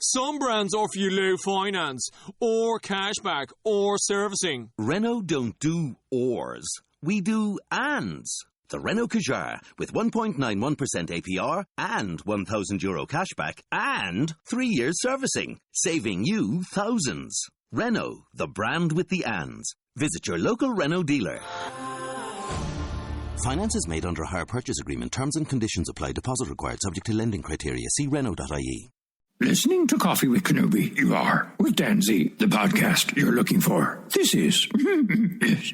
Some brands offer you low finance, or cashback, or servicing. Renault don't do ors. We do ands. The Renault Kadjar with 1.91% APR and €1,000 cashback and 3 years servicing, saving you thousands. Renault, the brand with the ands. Visit your local Renault dealer. Finance is made under a hire purchase agreement. Terms and conditions apply. Deposit required. Subject to lending criteria. See Renault.ie. Listening to Coffee with Kenobi, you are, with Dan Z, the podcast you're looking for. This is... yes.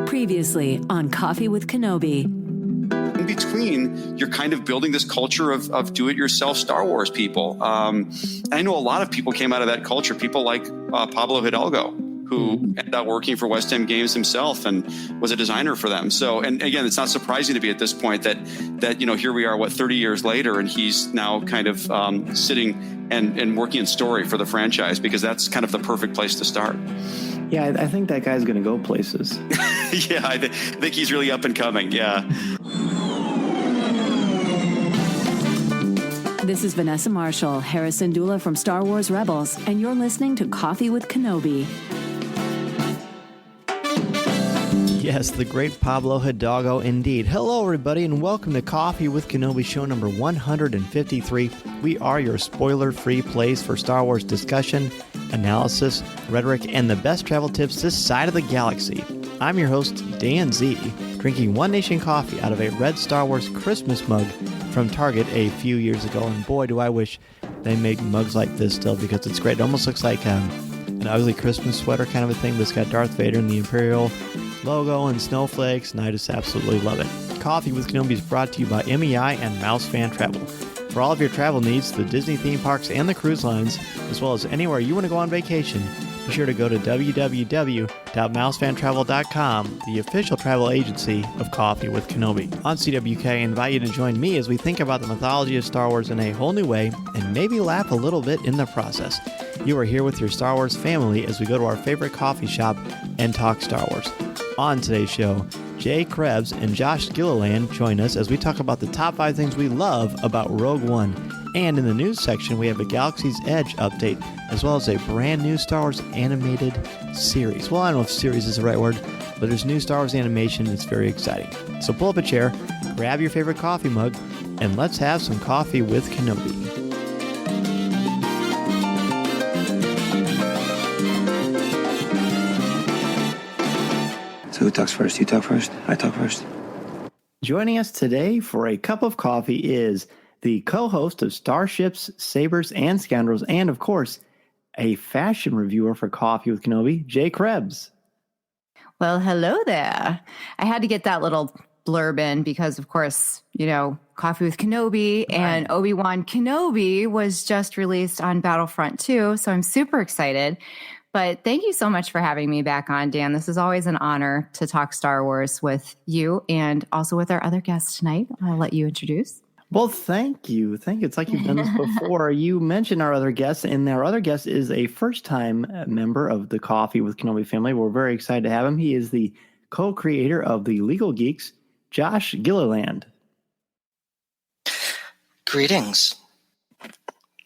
Previously on Coffee with Kenobi. In between, you're kind of building this culture of do-it-yourself Star Wars people. I know a lot of people came out of that culture, people like Pablo Hidalgo, who ended up working for West End Games himself and was a designer for them. So, and again, it's not surprising to be at this point that here we are, 30 years later, and he's now kind of sitting and working in story for the franchise, because that's kind of the perfect place to start. Yeah, I think that guy's going to go places. Yeah, I think he's really up and coming, yeah. This is Vanessa Marshall, Harrison Dula from Star Wars Rebels, and you're listening to Coffee with Kenobi. Yes, the great Pablo Hidalgo indeed. Hello, everybody, and welcome to Coffee with Kenobi, show number 153. We are your spoiler-free place for Star Wars discussion, analysis, rhetoric, and the best travel tips this side of the galaxy. I'm your host, Dan Z, drinking One Nation coffee out of a red Star Wars Christmas mug from Target a few years ago, and boy, do I wish they make mugs like this still, because it's great. It almost looks like an ugly Christmas sweater kind of a thing, but it's got Darth Vader and the Imperial logo and snowflakes, and I just absolutely love it. Coffee with Kenobi is brought to you by MEI and Mouse Fan Travel. For all of your travel needs, the Disney theme parks and the cruise lines, as well as anywhere you want to go on vacation, be sure to go to www.mousefantravel.com, the official travel agency of Coffee with Kenobi. On CWK, I invite you to join me as we think about the mythology of Star Wars in a whole new way, and maybe laugh a little bit in the process. You are here with your Star Wars family as we go to our favorite coffee shop and talk Star Wars. On today's show, Jay Krebs and Josh Gilliland join us as we talk about the top 5 things we love about Rogue One. And in the news section, we have a Galaxy's Edge update, as well as a brand new Star Wars animated series. Well, I don't know if series is the right word, but there's new Star Wars animation that's very exciting. So pull up a chair, grab your favorite coffee mug, and let's have some coffee with Kenobi. So who talks first? You talk first? I talk first. Joining us today for a cup of coffee is the co-host of Starships, Sabers, and Scoundrels, and, of course, a fashion reviewer for Coffee with Kenobi, Jay Krebs. Well, hello there. I had to get that little blurb in because, of course, Coffee with Kenobi and Obi-Wan Kenobi was just released on Battlefront 2, so I'm super excited. But thank you so much for having me back on, Dan. This is always an honor to talk Star Wars with you and also with our other guests tonight. I'll let you introduce. Well, thank you. It's like you've done this before. You mentioned our other guest, and our other guest is a first-time member of the Coffee with Kenobi family. We're very excited to have him. He is the co-creator of the Legal Geeks, Josh Gilliland. Greetings.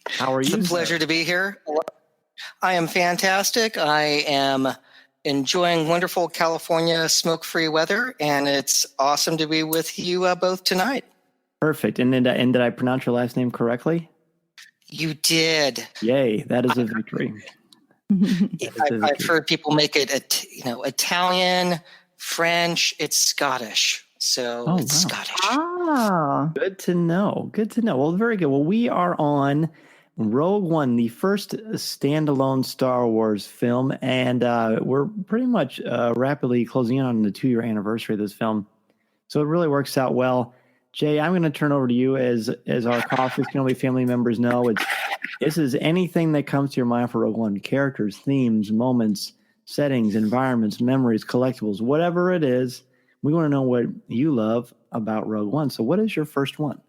How are you? It's a pleasure to be here. I am fantastic. I am enjoying wonderful California smoke-free weather, and it's awesome to be with you both tonight. Perfect. And did I pronounce your last name correctly? You did. Yay! That is a victory. I've heard people make it, Italian, French. It's Scottish, so it's Scottish. Oh, good to know. Well, very good. Well, we are on Rogue One, the first standalone Star Wars film, and we're pretty much rapidly closing in on the 2-year anniversary of this film. So it really works out well. Jay, I'm going to turn over to you as our Coffee with Kenobi family members know. This is anything that comes to your mind for Rogue One: characters, themes, moments, settings, environments, memories, collectibles, whatever it is. We want to know what you love about Rogue One. So what is your first one?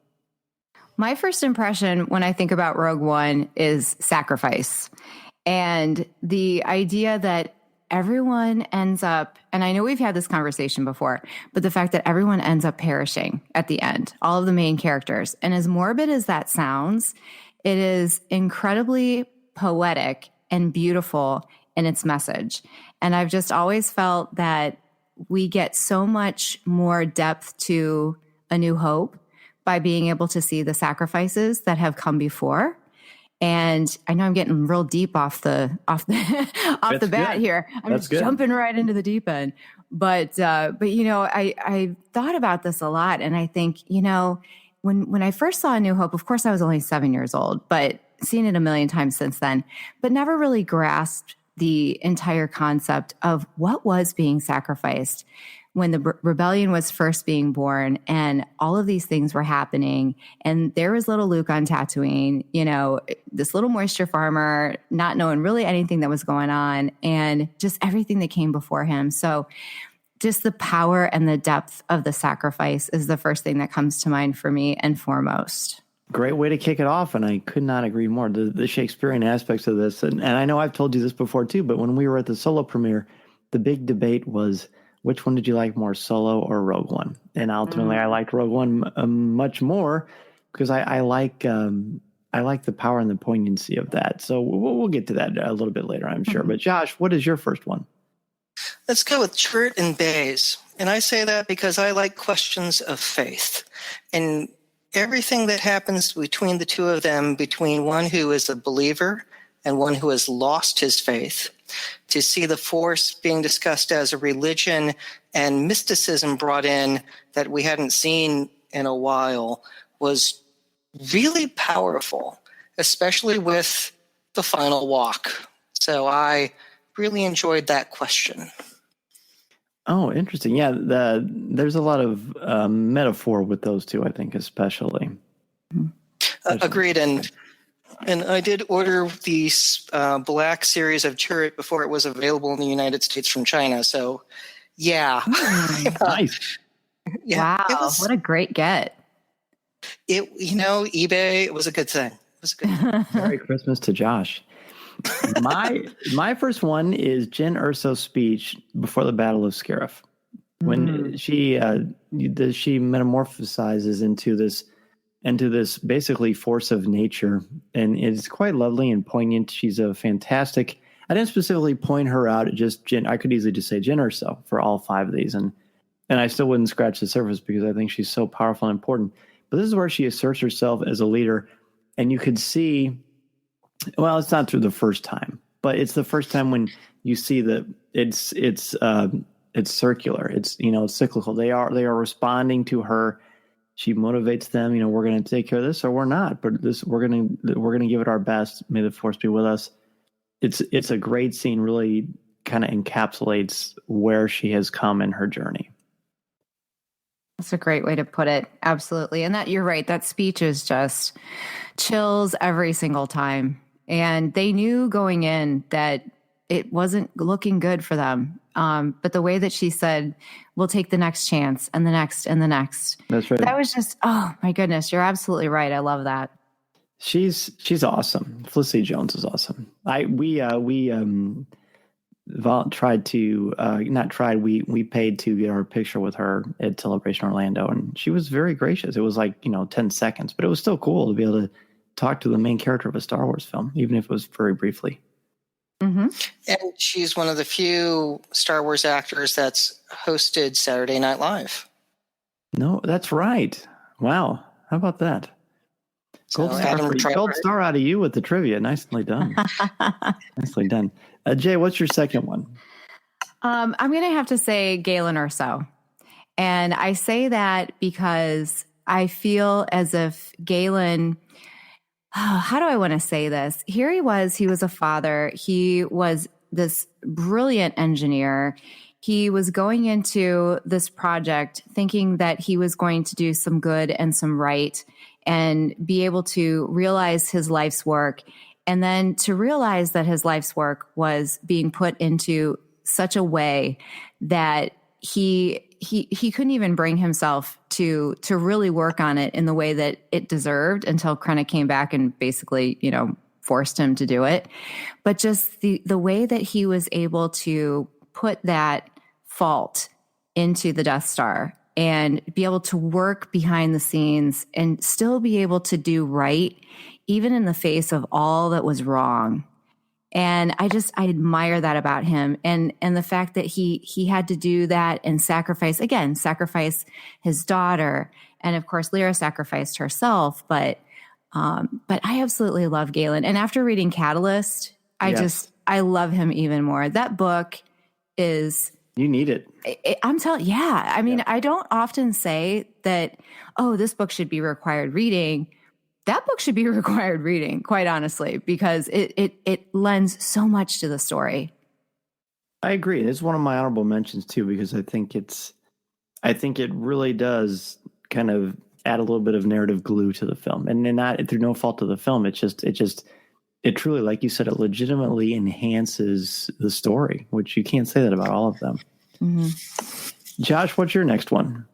my first impression when I think about Rogue One is sacrifice. And the idea that everyone ends up, and I know we've had this conversation before, but the fact that everyone ends up perishing at the end, all of the main characters. And as morbid as that sounds, It is incredibly poetic and beautiful in its message. And I've just always felt that we get so much more depth to A New Hope by being able to see the sacrifices that have come before. And I know I'm getting real deep off the bat here. I'm just jumping right into the deep end. But you know, I thought about this a lot, and I think, you know, when I first saw A New Hope, of course I was only 7 years old, but seen it a million times since then, but never really grasped the entire concept of what was being sacrificed when the rebellion was first being born and all of these things were happening. And there was little Luke on Tatooine, you know, this little moisture farmer, not knowing really anything that was going on, and just everything that came before him. So just the power and the depth of the sacrifice is the first thing that comes to mind for me and foremost. Great way to kick it off, and I could not agree more. The Shakespearean aspects of this, and I know I've told you this before too, but when we were at the Solo premiere, the big debate was, which one did you like more, Solo or Rogue One? And ultimately, I liked Rogue One much more because I like the power and the poignancy of that. So we'll get to that a little bit later, I'm sure. But Josh, what is your first one? Let's go with Chirrut and Baze. And I say that because I like questions of faith. And everything that happens between the two of them, between one who is a believer and one who has lost his faith, to see the Force being discussed as a religion and mysticism brought in that we hadn't seen in a while was really powerful, especially with the final walk. So I really enjoyed that question. Oh, interesting. Yeah, there's a lot of metaphor with those two, I think, especially. Agreed. And I did order the black series of Chirrut before it was available in the United States from China. So, yeah. Nice. Yeah, wow, what a great get. eBay, it was a good thing. It was a good thing. Merry Christmas to Josh. My first one is Jyn Erso's speech before the Battle of Scarif, when she metamorphosizes into this basically force of nature, and it's quite lovely and poignant. She's a fantastic. I didn't specifically point her out. I could easily just say Jyn Erso for all 5 of these, and I still wouldn't scratch the surface because I think she's so powerful and important. But this is where she asserts herself as a leader, and you could see. Well, it's not through the first time, but it's the first time when you see that it's circular. It's it's cyclical. They are responding to her. She motivates them. We're going to take care of this, or we're not. But we're going to give it our best. May the Force be with us. It's a great scene. Really, kind of encapsulates where she has come in her journey. That's a great way to put it. Absolutely, and that you're right. That speech is just chills every single time. And they knew going in that it wasn't looking good for them. But the way that she said, we'll take the next chance and the next and the next. That's right. That was just, oh my goodness. You're absolutely right. I love that. She's awesome. Felicity Jones is awesome. We paid to get our picture with her at Celebration Orlando, and she was very gracious. It was like 10 seconds, but it was still cool to be able to talk to the main character of a Star Wars film, even if it was very briefly. Mm-hmm. And she's one of the few Star Wars actors that's hosted Saturday Night Live. No, that's right. Wow. How about that? Gold star out of you with the trivia. Nicely done. Nicely done. Jay, what's your second one? I'm going to have to say Galen Erso. And I say that because I feel as if Galen, how do I want to say this? Here he was a father. He was this brilliant engineer. He was going into this project thinking that he was going to do some good and some right and be able to realize his life's work. And then to realize that his life's work was being put into such a way that he couldn't even bring himself to really work on it in the way that it deserved until Krennic came back and basically, forced him to do it. But just the way that he was able to put that fault into the Death Star and be able to work behind the scenes and still be able to do right, even in the face of all that was wrong. And I admire that about him. And the fact that he had to do that and sacrifice his daughter. And of course, Lyra sacrificed herself, but I absolutely love Galen. And after reading Catalyst, I love him even more. That book is... You need it. I'm telling, yeah. I mean, I don't often say that, oh, this book should be required reading. That book should be required reading, quite honestly, because it lends so much to the story. I agree. It's one of my honorable mentions too, because I think it really does kind of add a little bit of narrative glue to the film, and not through no fault of the film. It truly, like you said, it legitimately enhances the story, which you can't say that about all of them. Mm-hmm. Josh, what's your next one?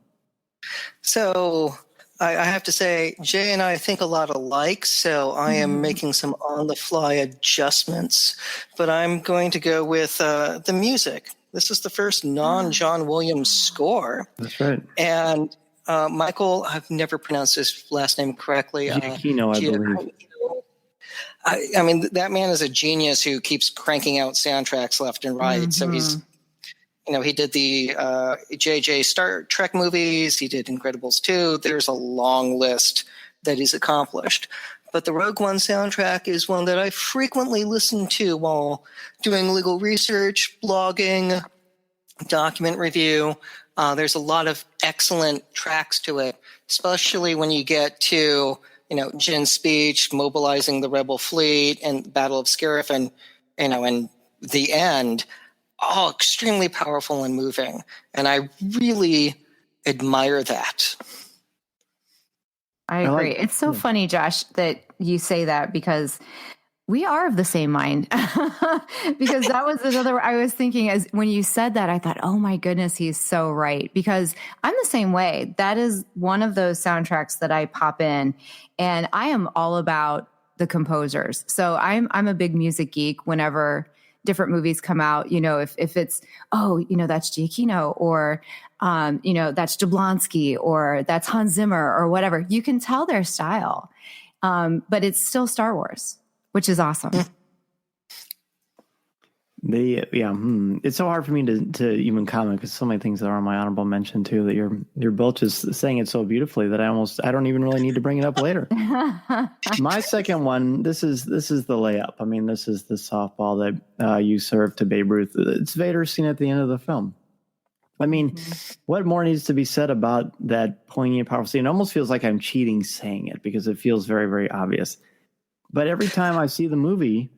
So I have to say, Jay and I think a lot alike, so I am making some on-the-fly adjustments, but I'm going to go with the music. This is the first non-John Williams score. That's right. And Michael, I've never pronounced his last name correctly. Giacchino, I believe. I mean, that man is a genius who keeps cranking out soundtracks left and right. Mm-hmm. So he's, he did the JJ Star Trek movies. He did Incredibles 2. There's a long list that he's accomplished. But the Rogue One soundtrack is one that I frequently listen to while doing legal research, blogging, document review. There's a lot of excellent tracks to it, especially when you get to Jin's speech, mobilizing the rebel fleet, and the Battle of Scarif, and the end, all extremely powerful and moving. And I really admire that. I agree. It's so funny, Josh, that you say that, because we are of the same mind. Because that was another, I was thinking, as when you said that, I thought, oh my goodness, he's so right. Because I'm the same way. That is one of those soundtracks that I pop in, and I am all about the composers. So I'm a big music geek. Whenever different movies come out, if it's, that's Giacchino, or, that's Jablonski, or that's Hans Zimmer, or whatever, you can tell their style. But it's still Star Wars, which is awesome. It's so hard for me to even comment, because so many things that are on my honorable mention too, that you're both just saying it so beautifully that I don't even really need to bring it up later. My second one, this is the layup. I mean, this is the softball that you served to Babe Ruth. It's Vader's scene at the end of the film. I mean, what more needs to be said about that poignant, powerful scene? It almost feels like I'm cheating saying it, because it feels very, very obvious. But every time I see the movie,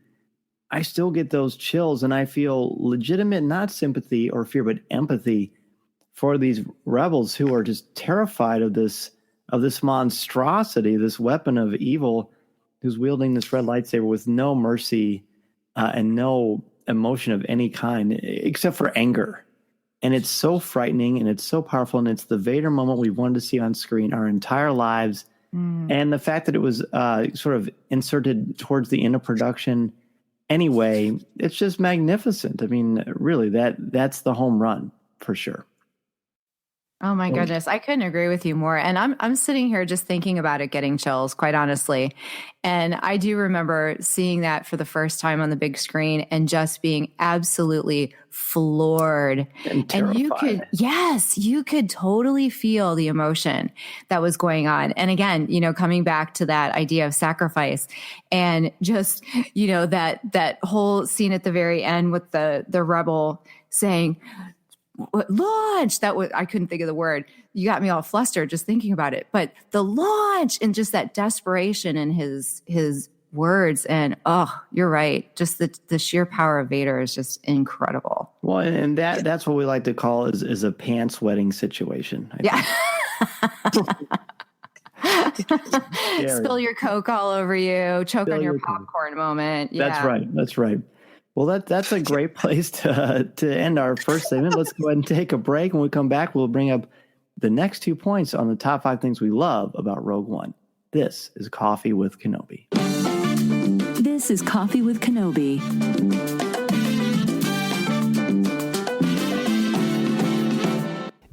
I still get those chills, and I feel legitimate, not sympathy or fear, but empathy for these rebels who are just terrified of this monstrosity, this weapon of evil, who's wielding this red lightsaber with no mercy and no emotion of any kind, except for anger. And it's so frightening, and it's so powerful, and it's the Vader moment we've wanted to see on screen our entire lives. And the fact that it was sort of inserted towards the end of production anyway, it's just magnificent. I mean, really, that's the home run for sure. Oh my goodness, I couldn't agree with you more. And I'm sitting here just thinking about it, getting chills, quite honestly. And I do remember seeing that for the first time on the big screen and just being absolutely floored. And terrified. And you could totally feel the emotion that was going on. And again, coming back to that idea of sacrifice, and just, that whole scene at the very end with the rebel saying, launch, I couldn't think of the word. You got me all flustered just thinking about it. But the launch, and just that desperation in his words, and you're right. Just the sheer power of Vader is just incredible. Well, and that's what we like to call is a pants wetting situation. Spill your Coke all over you, choke on your popcorn moment. Yeah. That's right. Well, that's a great place to end our first segment. Let's go ahead and take a break. When we come back, we'll bring up the next 2 points on the top 5 things we love about Rogue One. This is Coffee with Kenobi. This is Coffee with Kenobi.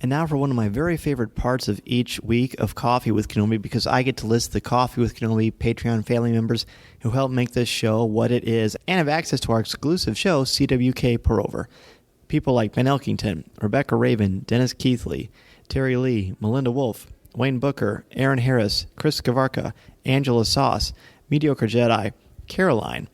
And now for one of my very favorite parts of each week of Coffee with Kenobi, because I get to list the Coffee with Kenobi Patreon family members who help make this show what it is and have access to our exclusive show, CWK Pour Over. People like Ben Elkington, Rebecca Raven, Dennis Keithley, Terry Lee, Melinda Wolf, Wayne Booker, Aaron Harris, Chris Skavarka, Angela Sauce, Mediocre Jedi, Caroline,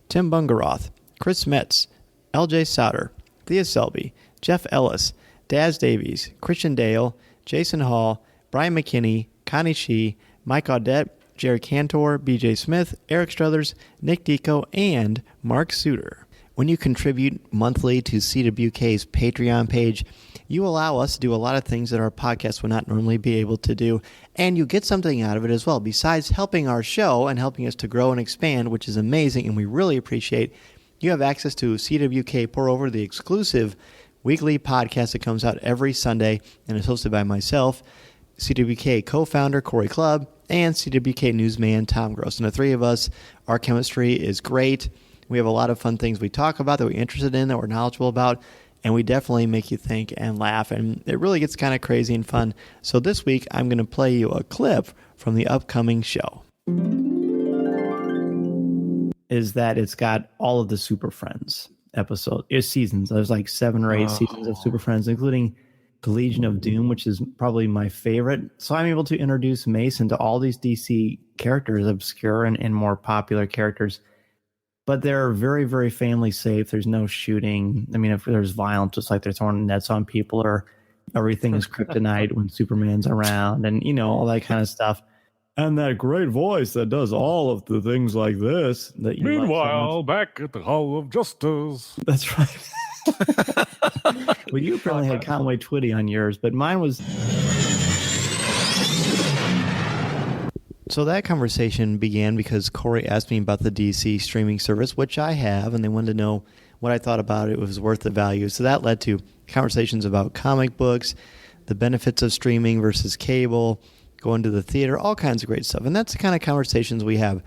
Tim Bungaroth, Chris Metz, LJ Sauter, Thea Selby, Jeff Ellis, Daz Davies, Christian Dale, Jason Hall, Brian McKinney, Connie Shee, Mike Audette, Jerry Cantor, BJ Smith, Eric Struthers, Nick Deco, and Mark Suter. When you contribute monthly to CWK's Patreon page, you allow us to do a lot of things that our podcast would not normally be able to do, and you get something out of it as well, besides helping our show and helping us to grow and expand, which is amazing, and we really appreciate. You have access to CWK Pour Over, the exclusive weekly podcast that comes out every Sunday and is hosted by myself, CWK co-founder Corey Clubb, and CWK newsman Tom Gross. And the three of us, our chemistry is great. We have a lot of fun things we talk about that we're interested in, that we're knowledgeable about, and we definitely make you think and laugh. And it really gets kind of crazy and fun. So this week, I'm going to play you a clip from the upcoming show. Is that it's got all of the Super Friends seasons. There's like 7 or 8 seasons of Super Friends, including the Legion of Doom, which is probably my favorite. So I'm able to introduce Mason to all these DC characters, obscure and more popular characters. But they're very, very family safe. There's no shooting. I mean, if there's violence, just like they're throwing nets on people, or everything is kryptonite when Superman's around, and all that kind of stuff. And that great voice that does all of the things like this. That you Meanwhile, like back at the Hall of Justice. That's right. Well, you apparently had Conway Twitty on yours, but mine was... So that conversation began because Corey asked me about the DC streaming service, which I have, and they wanted to know what I thought about it, if it was worth the value. So that led to conversations about comic books, the benefits of streaming versus cable, going to the theater, all kinds of great stuff. And that's the kind of conversations we have.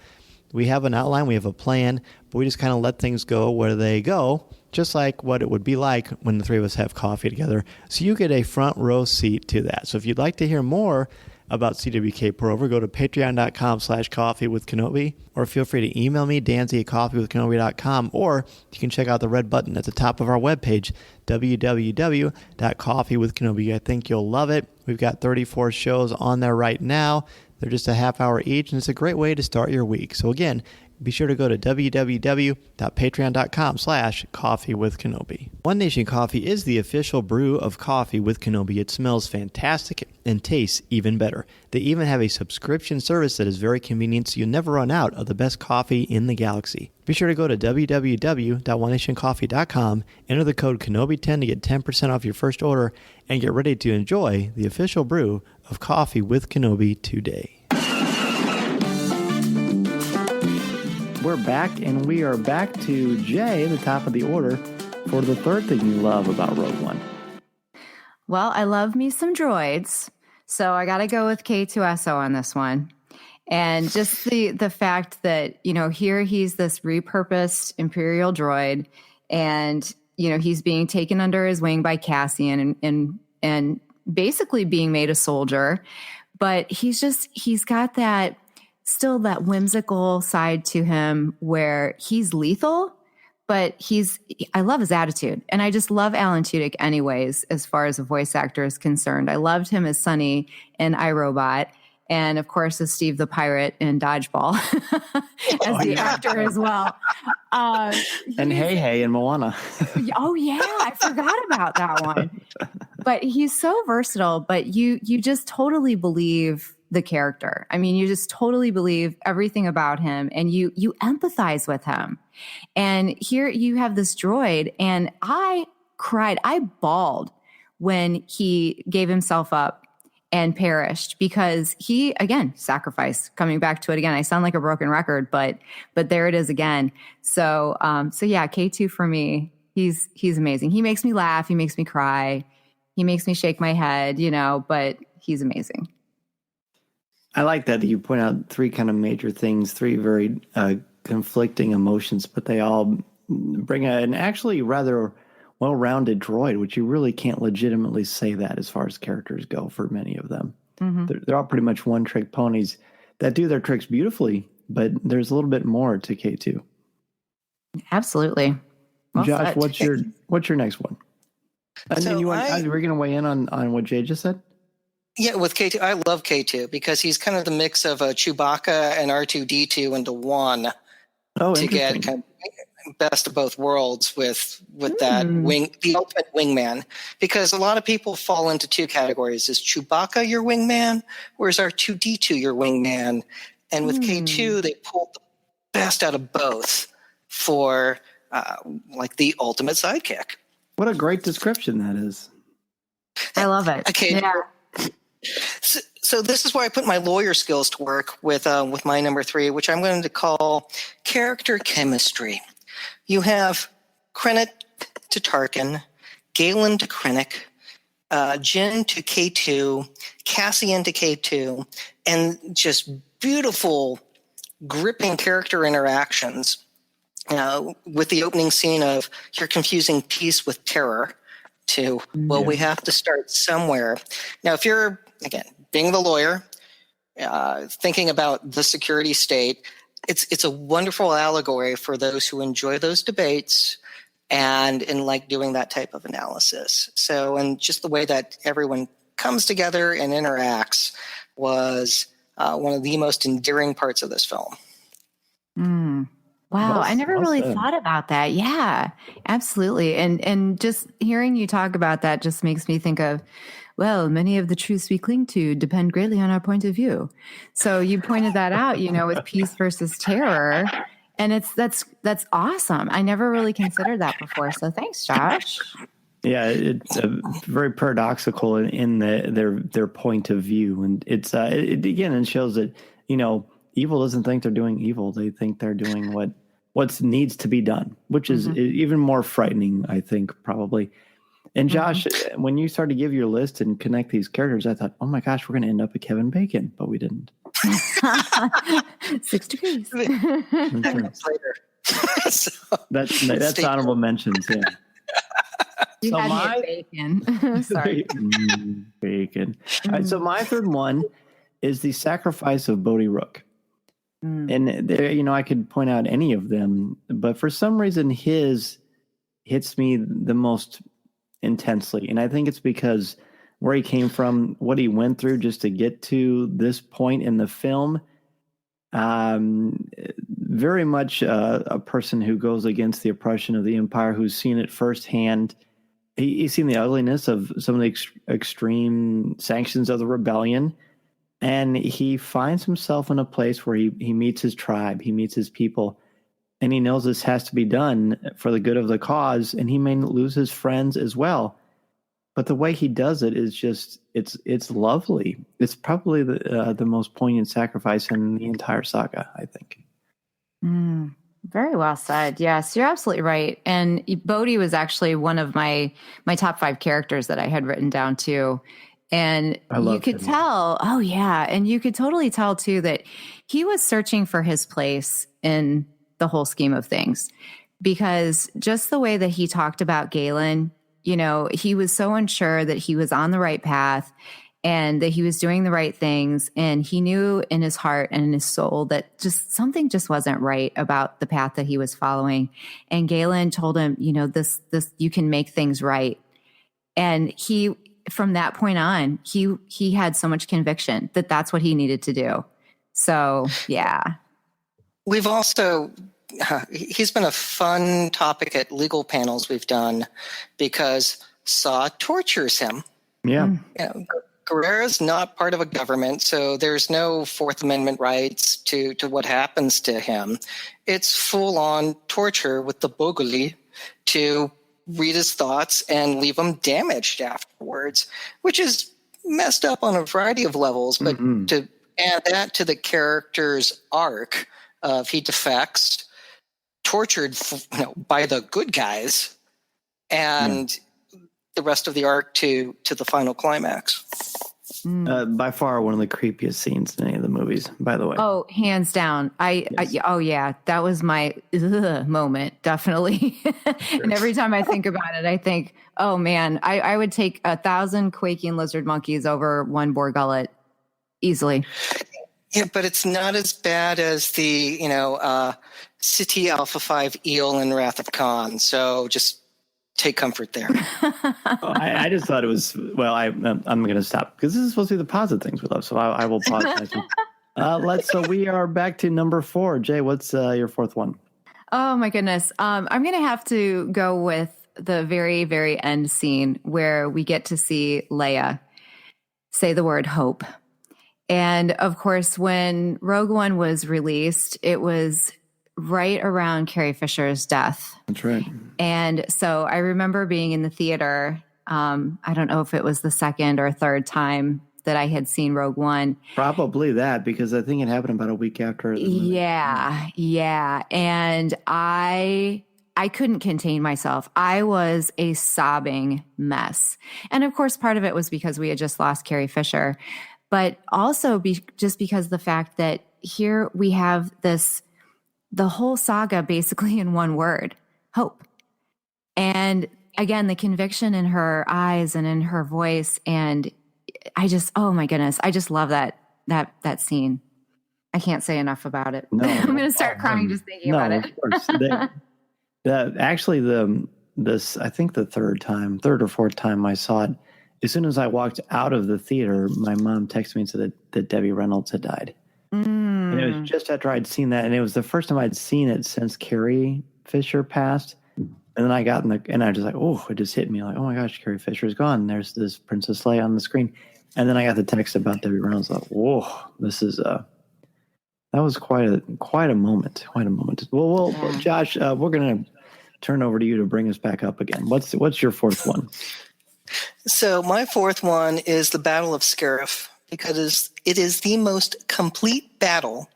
We have an outline, we have a plan, but we just kind of let things go where they go, just like what it would be like when the three of us have coffee together. So you get a front row seat to that. So if you'd like to hear more about CWK Pour Over, go to patreon.com/coffeewithkenobi, or feel free to email me, danzy@coffeewithkenobi.com, or you can check out the red button at the top of our webpage, www.coffeewithkenobi. I think you'll love it. We've got 34 shows on there right now. They're just a half hour each, and it's a great way to start your week. So again, be sure to go to www.patreon.com/coffeewithkenobi. One Nation Coffee is the official brew of Coffee with Kenobi. It smells fantastic and tastes even better. They even have a subscription service that is very convenient, so you'll never run out of the best coffee in the galaxy. Be sure to go to www.onenationcoffee.com, enter the code Kenobi10 to get 10% off your first order, and get ready to enjoy the official brew of Coffee with Kenobi today. We're back, and we are back to Jay at the top of the order for the third thing you love about Rogue One. Well, I love me some droids, so I got to go with K2SO on this one. And just the fact that, here he's this repurposed Imperial droid, and, he's being taken under his wing by Cassian and basically being made a soldier. But he's got that whimsical side to him where he's lethal, but I love his attitude. And I just love Alan Tudyk anyways, as far as a voice actor is concerned. I loved him as Sonny in iRobot, and of course as Steve the Pirate in Dodgeball as the actor as well. And Hey in Moana. Oh yeah, I forgot about that one. But he's so versatile, but you just totally believe the character. I mean, you just totally believe everything about him, and you empathize with him. And here you have this droid, and I cried. I bawled when he gave himself up and perished, because he, again, sacrifice. Coming back to it again, I sound like a broken record, but there it is again. So yeah, K2 for me, he's amazing. He makes me laugh. He makes me cry. He makes me shake my head, but he's amazing. I like that you point out 3 kind of major things, 3 very conflicting emotions, but they all bring an actually rather well-rounded droid, which you really can't legitimately say that as far as characters go for many of them. Mm-hmm. They're all pretty much one-trick ponies that do their tricks beautifully, but there's a little bit more to K2. Absolutely. Well Josh, said. what's your next one? And So we're going to weigh in on what Jay just said? Yeah, with K2, I love K2 because he's kind of the mix of Chewbacca and R2-D2 into one to get kind of best of both worlds with that the ultimate wingman. Because a lot of people fall into two categories: is Chewbacca your wingman, or is R2-D2 your wingman? And with K2, they pulled the best out of both for like the ultimate sidekick. What a great description that is. I love it. Okay. Yeah. So this is where I put my lawyer skills to work with my number 3, which I'm going to call character chemistry. You have Krennic to Tarkin, Galen to Krennic, Jin to K2, Cassian to K2, and just beautiful, gripping character interactions. With the opening scene of you're confusing peace with terror to, well, we have to start somewhere. Now, if you're, again, being the lawyer, thinking about the security state, it's a wonderful allegory for those who enjoy those debates and like doing that type of analysis. So, and just the way that everyone comes together and interacts was one of the most endearing parts of this film. Wow, I never really thought about that. Yeah, absolutely. And just hearing you talk about that just makes me think of, well, many of the truths we cling to depend greatly on our point of view. So you pointed that out, with peace versus terror. And that's awesome. I never really considered that before. So thanks, Josh. Yeah, it's very paradoxical in their point of view. And it shows that, evil doesn't think they're doing evil. They think they're doing what needs to be done, which is even more frightening, I think, probably. And Josh, when you started to give your list and connect these characters, I thought, oh my gosh, we're going to end up at Kevin Bacon, but we didn't. 6 degrees. That's honorable mentions, yeah. You had me at bacon. Sorry. Bacon. All right, so my third one is the sacrifice of Bodhi Rook. And there, I could point out any of them, but for some reason his hits me the most intensely. And I think it's because where he came from, what he went through just to get to this point in the film. Very much a person who goes against the oppression of the Empire, who's seen it firsthand. He's seen the ugliness of some of the extreme sanctions of the rebellion. And he finds himself in a place where he meets his tribe, he meets his people, and he knows this has to be done for the good of the cause, and he may lose his friends as well. But the way he does it is just, it's lovely. It's probably the most poignant sacrifice in the entire saga, I think. Very well said. Yes, you're absolutely right. And Bodhi was actually one of my top 5 characters that I had written down too. And you could tell, and you could totally tell too that he was searching for his place in the whole scheme of things, because just the way that he talked about Galen, he was so unsure that he was on the right path and that he was doing the right things. And he knew in his heart and in his soul that just something just wasn't right about the path that he was following. And Galen told him, this, you can make things right. And from that point on, he had so much conviction that that's what he needed to do. So, yeah. We've also, he's been a fun topic at legal panels we've done because Saw tortures him. Yeah. Guerrera's not part of a government, so there's no Fourth Amendment rights to what happens to him. It's full-on torture with the Boguli to read his thoughts and leave him damaged afterwards, which is messed up on a variety of levels. But to add that to the character's arc of he defects, tortured by the good guys, and the rest of the arc to the final climax. By far one of the creepiest scenes in any of the movies, by the way. Oh, hands down. Oh yeah, that was my moment, definitely. And every time I think about it, I think, oh man, I would take 1,000 quaking lizard monkeys over one boar gullet easily. Yeah, but it's not as bad as the, City Alpha 5 eel in Wrath of Khan. So just take comfort there. I just thought it was, I'm going to stop because this is supposed to be the positive things we love. So I will pause. So we are back to number 4. Jay, what's your fourth one? Oh my goodness. I'm going to have to go with the very, very end scene where we get to see Leia say the word hope. And of course, when Rogue One was released, it was right around Carrie Fisher's death. That's right. And so I remember being in the theater. I don't know if it was the second or third time that I had seen Rogue One. Probably that, because I think it happened about a week after. Yeah. And I couldn't contain myself. I was a sobbing mess. And of course, part of it was because we had just lost Carrie Fisher, but also just because the fact that here we have the whole saga basically in one word, hope. And again, the conviction in her eyes and in her voice. And oh my goodness, I just love that scene. I can't say enough about it. No, I'm going to start crying just thinking about it. Of course. I think the third or fourth time I saw it, as soon as I walked out of the theater, my mom texted me and said that Debbie Reynolds had died. And it was just after I'd seen that, and it was the first time I'd seen it since Carrie Fisher passed. And then I got and I was just like, oh, it just hit me like, oh my gosh, Carrie Fisher is gone. There's this Princess Leia on the screen. And then I got the text about Debbie Reynolds. Like, whoa, this is that was quite a moment. Well, Josh, we're gonna turn over to you to bring us back up again. What's your fourth one? So my fourth one is the Battle of Scarif, because it is the most complete battle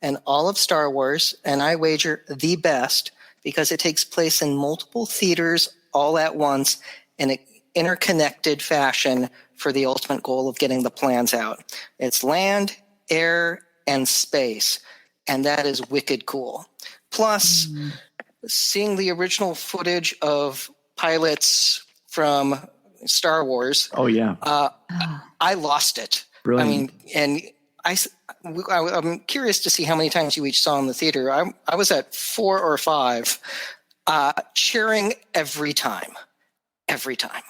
in all of Star Wars, and I wager the best, because it takes place in multiple theaters all at once in an interconnected fashion for the ultimate goal of getting the plans out. It's land, air, and space, and that is wicked cool. Plus, seeing the original footage of pilots from Star Wars. Oh, yeah. I lost it. Brilliant. I mean, and I'm curious to see how many times you each saw in the theater. I was at 4 or 5, cheering every time. Every time.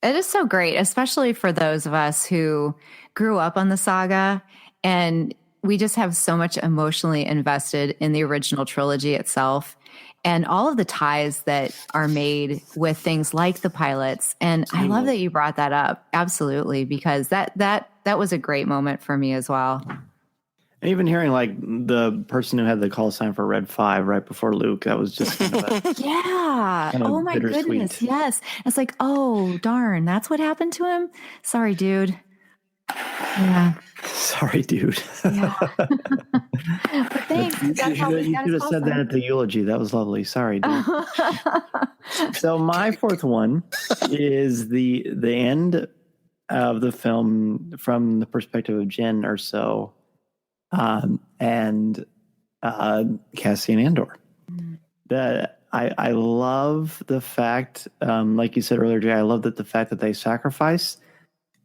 It is so great, especially for those of us who grew up on the saga, and we just have so much emotionally invested in the original trilogy itself and all of the ties that are made with things like the pilots. And I love that you brought that up. Absolutely. Because that was a great moment for me as well. And even hearing like the person who had the call sign for Red 5 right before Luke, that was just kind of oh my goodness. Yes. It's like, oh darn, that's what happened to him. Sorry, dude. Yeah. Sorry, dude. Yeah. But thanks. You should have said that at the eulogy. That was lovely. Sorry, dude. So my fourth one is the end of the film from the perspective of Jen Erso and Cassian Andor. I love the fact, like you said earlier, Jay, I love that the fact that they sacrifice.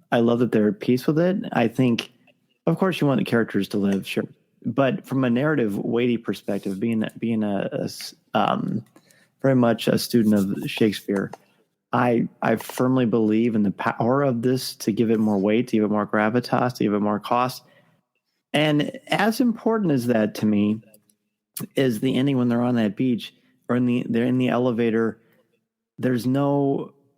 I love that they're at peace with it. I think, of course, you want the characters to live, sure, but from a narrative, weighty perspective, being a very much a student of Shakespeare, I firmly believe in the power of this to give it more weight, to give it more gravitas, to give it more cost. And as important as that to me is the ending when they're on that beach or they're in the elevator.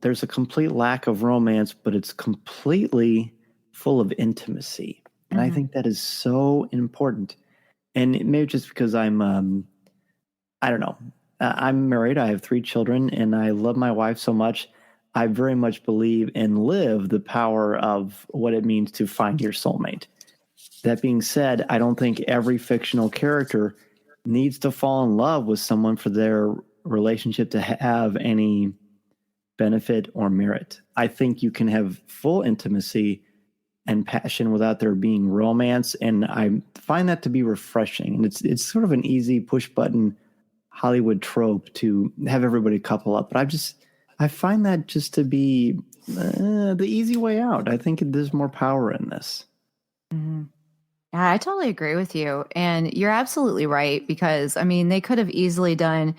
There's a complete lack of romance, but it's completely full of intimacy. And I think that is so important. And it may just because I'm I don't know. I'm married. I have 3 children, and I love my wife so much. I very much believe and live the power of what it means to find your soulmate. That being said, I don't think every fictional character needs to fall in love with someone for their relationship to have any benefit, or merit. I think you can have full intimacy and passion without there being romance, and I find that to be refreshing. And it's sort of an easy push button Hollywood trope to have everybody couple up, but I find that just to be the easy way out. I think there's more power in this. Mm-hmm. Yeah, I totally agree with you. And you're absolutely right, because, I mean, they could have easily done,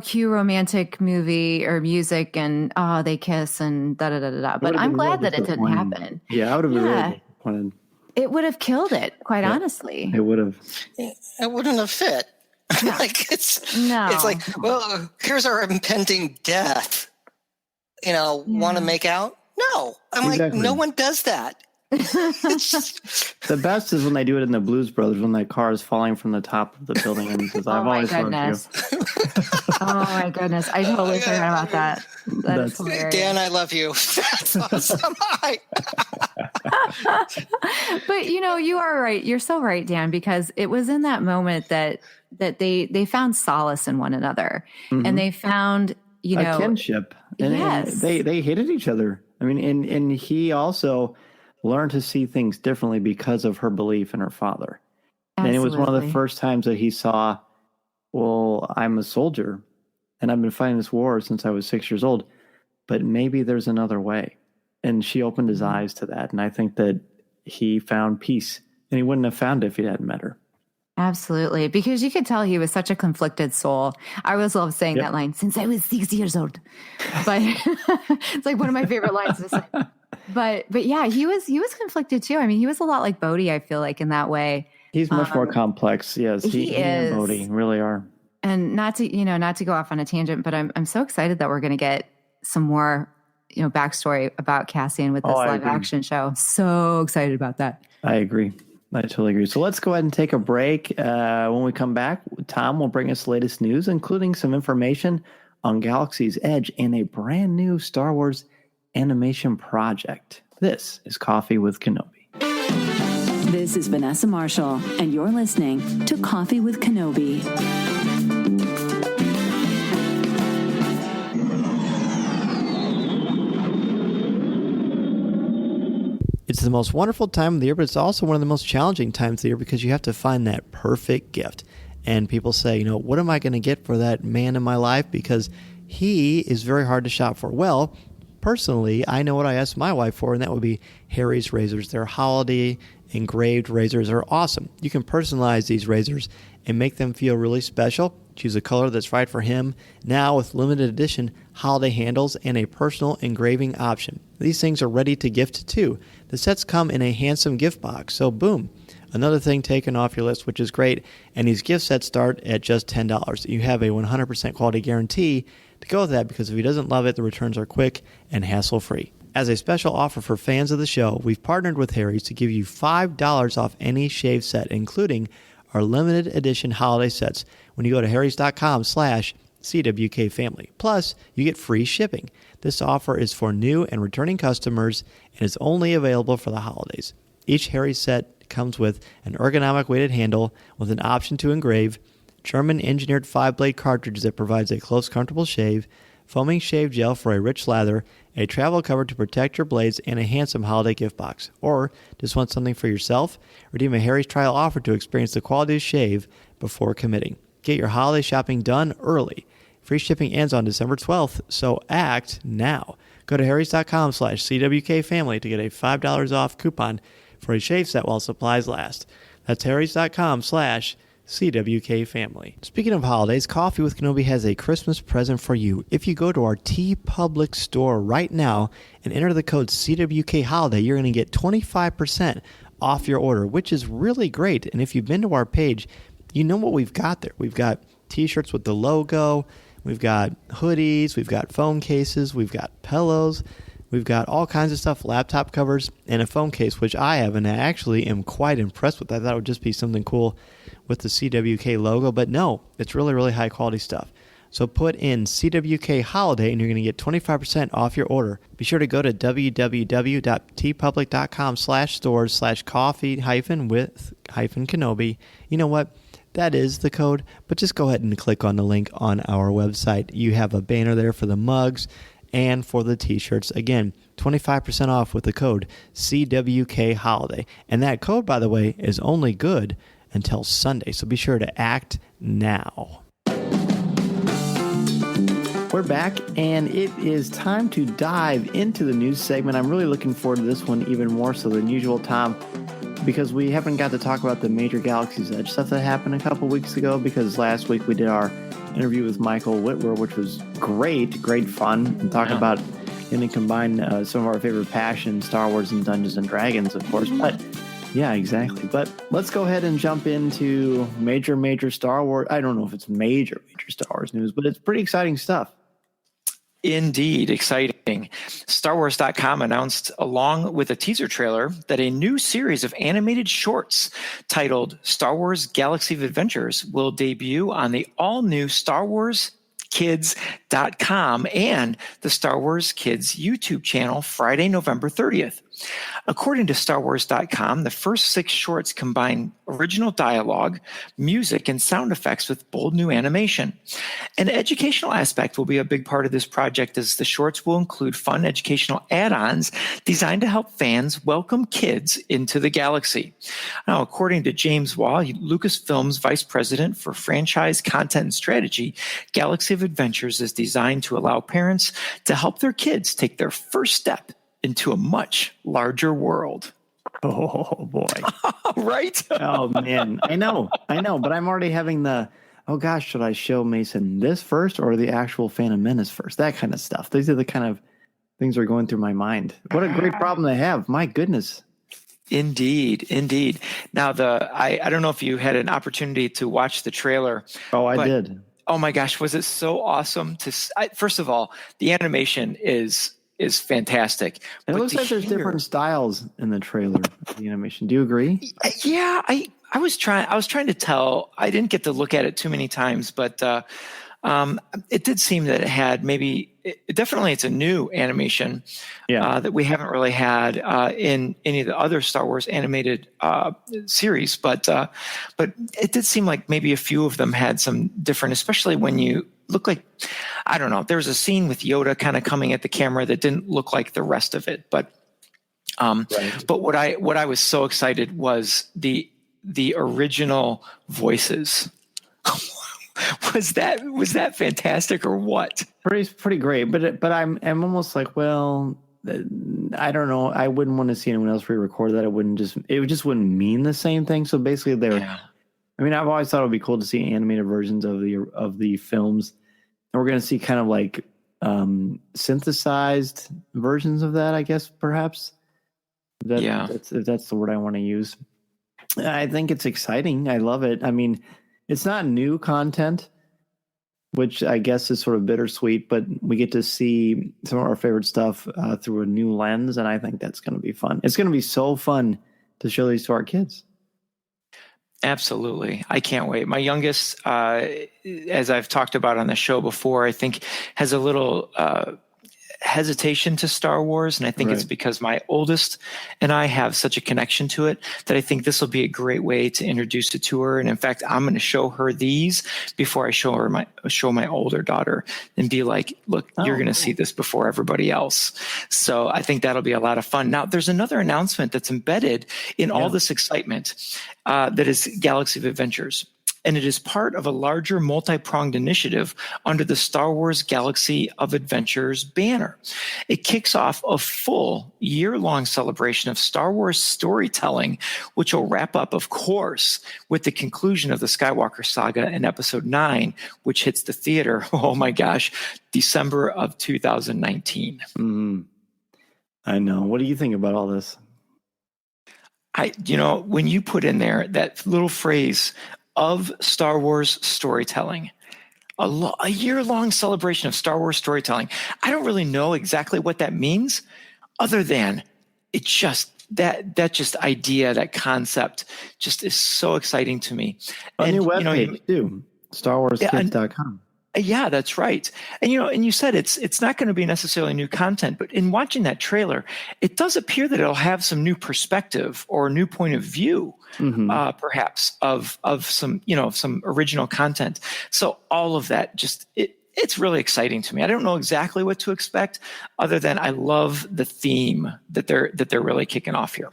cute romantic movie or music and, they kiss and da-da-da-da-da. But I'm glad that it didn't happen. Yeah, I would have been really disappointed. It would have killed it, quite honestly. It would have. It wouldn't have fit. Like, it's like, well, here's our impending death. Want to make out? No. I'm like, no one does that. The best is when they do it in the Blues Brothers, when that car is falling from the top of the building, and because I've always loved you. Oh my goodness, I totally forgot about that. That's hilarious. Dan, I love you. That's awesome. But you are right. You're so right, Dan, because it was in that moment that they found solace in one another, and they found a kinship, and they hated each other. I mean, and he also learned to see things differently because of her belief in her father. Absolutely. And it was one of the first times that he saw, well, I'm a soldier and I've been fighting this war since I was 6 years old, but maybe there's another way. And she opened his eyes to that. And I think that he found peace, and he wouldn't have found it if he hadn't met her. Absolutely. Because you could tell he was such a conflicted soul. I always love saying that line, since I was 6 years old. But it's like one of my favorite lines to say. But yeah, he was conflicted too. I mean, he was a lot like Bodhi, I feel like, in that way. He's much more complex. Yes, he and Bodhi really are. And not to go off on a tangent, but I'm so excited that we're going to get some more, backstory about Cassian with this live action show. So excited about that. I agree. I totally agree. So let's go ahead and take a break. When we come back, Tom will bring us the latest news, including some information on Galaxy's Edge and a brand new Star Wars animation project. This is Coffee with Kenobi. This is Vanessa Marshall, and you're listening to Coffee with Kenobi. It's the most wonderful time of the year, but it's also one of the most challenging times of the year because you have to find that perfect gift. And people say, what am I going to get for that man in my life? Because he is very hard to shop for. Well, personally, I know what I asked my wife for, and that would be Harry's razors. Their holiday engraved razors are awesome. You can personalize these razors and make them feel really special. Choose a color that's right for him. Now with limited edition holiday handles and a personal engraving option. These things are ready to gift too. The sets come in a handsome gift box, so boom. Another thing taken off your list, which is great, and these gift sets start at just $10. You have a 100% quality guarantee to go with that, because if he doesn't love it, the returns are quick and hassle-free. As a special offer for fans of the show, we've partnered with Harry's to give you $5 off any shave set, including our limited edition holiday sets, when you go to harrys.com/CWK family. Plus, you get free shipping. This offer is for new and returning customers and is only available for the holidays. Each Harry's set comes with an ergonomic weighted handle with an option to engrave, German-engineered 5-blade cartridge that provides a close, comfortable shave, foaming shave gel for a rich lather, a travel cover to protect your blades, and a handsome holiday gift box. Or just want something for yourself? Redeem a Harry's trial offer to experience the quality of shave before committing. Get your holiday shopping done early. Free shipping ends on December 12th, so act now. Go to harrys.com/CWK family to get a $5 off coupon for a shave set while supplies last. That's harrys.com/CWK family. Speaking of holidays, Coffee with Kenobi has a Christmas present for you. If you go to our TeePublic store right now and enter the code CWK Holiday, you're going to get 25% off your order, which is really great. And if you've been to our page, you know what we've got there. We've got t-shirts with the logo, we've got hoodies, we've got phone cases, we've got pillows, we've got all kinds of stuff, laptop covers, and a phone case, which I have, and I actually am quite impressed with. I thought it would just be something cool with the CWK logo, but no, it's really, really high quality stuff. So put in CWK Holiday and you're going to get 25% off your order. Be sure to go to www.tpublic.com/stores/coffee-with-Kenobi. You know what? That is the code, but just go ahead and click on the link on our website. You have a banner there for the mugs and for the t-shirts. Again, 25% off with the code CWK Holiday. And that code, by the way, is only good until Sunday, so be sure to act now. We're back, and it is time to dive into the news segment. I'm really looking forward to this one even more so than usual, Tom, because we haven't got to talk about the major Galaxy's Edge stuff that happened a couple weeks ago, because last week we did our interview with Michael Whitwer, which was great fun, and talking about and combine some of our favorite passions, Star Wars and Dungeons and Dragons, of course. But yeah, exactly. But let's go ahead and jump into major Star Wars. I don't know if it's major Star Wars news, but it's pretty exciting stuff. Indeed, exciting. StarWars.com announced, along with a teaser trailer, that a new series of animated shorts titled Star Wars Galaxy of Adventures will debut on the all-new Star Wars Kids.com and the Star Wars Kids YouTube channel Friday, November 30th. According to StarWars.com, the first 6 shorts combine original dialogue, music, and sound effects with bold new animation. An educational aspect will be a big part of this project, as the shorts will include fun educational add-ons designed to help fans welcome kids into the galaxy. Now, according to James Waugh, Lucasfilm's vice president for franchise content and strategy, Galaxy of Adventures is designed to allow parents to help their kids take their first step into a much larger world. Oh boy. Right? Oh man. I know, but I'm already having the, oh gosh, should I show Mason this first or the actual Phantom Menace first? That kind of stuff. These are the kind of things that are going through my mind. What a great problem to have. My goodness. Indeed. Now, I don't know if you had an opportunity to watch the trailer. Oh, I did. Oh my gosh, was it so awesome first of all, the animation is fantastic. It looks like there's different styles in the trailer of the animation. Do you agree? Yeah, I was trying to tell. I didn't get to look at it too many times, but it did seem that it had definitely it's a new animation that we haven't really had in any of the other Star Wars animated series. But it did seem like maybe a few of them had some different, especially when you look like, I don't know, there was a scene with Yoda kind of coming at the camera that didn't look like the rest of it. But but what I was so excited was the original voices. Was that fantastic or what? Pretty great, but I'm almost like, well, I don't know. I wouldn't want to see anyone else re-record that. It just wouldn't mean the same thing. So basically, I mean, I've always thought it would be cool to see animated versions of the films, and we're going to see kind of like synthesized versions of that, I guess, perhaps. If that's the word I want to use. I think it's exciting. I love it. I mean, it's not new content, which I guess is sort of bittersweet, but we get to see some of our favorite stuff through a new lens, and I think that's going to be fun. It's going to be so fun to show these to our kids. Absolutely. I can't wait. My youngest, as I've talked about on the show before, I think has a little hesitation to Star Wars, and I think it's because my oldest and I have such a connection to it that I think this will be a great way to introduce it to her. And in fact, I'm going to show her these before I show my older daughter and be like, look, you're going to see this before everybody else. So I think that'll be a lot of fun. Now, there's another announcement that's embedded in all this excitement that is Galaxy of Adventures. And it is part of a larger multi-pronged initiative under the Star Wars Galaxy of Adventures banner. It kicks off a full year-long celebration of Star Wars storytelling, which will wrap up, of course, with the conclusion of the Skywalker saga in Episode 9, which hits the theater, oh my gosh, December of 2019. Mm-hmm. I know. What do you think about all this? When you put in there that little phrase of Star Wars storytelling, a year-long celebration of Star Wars storytelling, I don't really know exactly what that means, other than it just that just idea, that concept, just is so exciting to me. A new webpage too, StarWarsKids.com. Yeah, that's right. And you said it's not going to be necessarily new content, but in watching that trailer, it does appear that it'll have some new perspective or a new point of view, perhaps of some some original content. So all of that, it's really exciting to me. I don't know exactly what to expect, other than I love the theme that they're really kicking off here.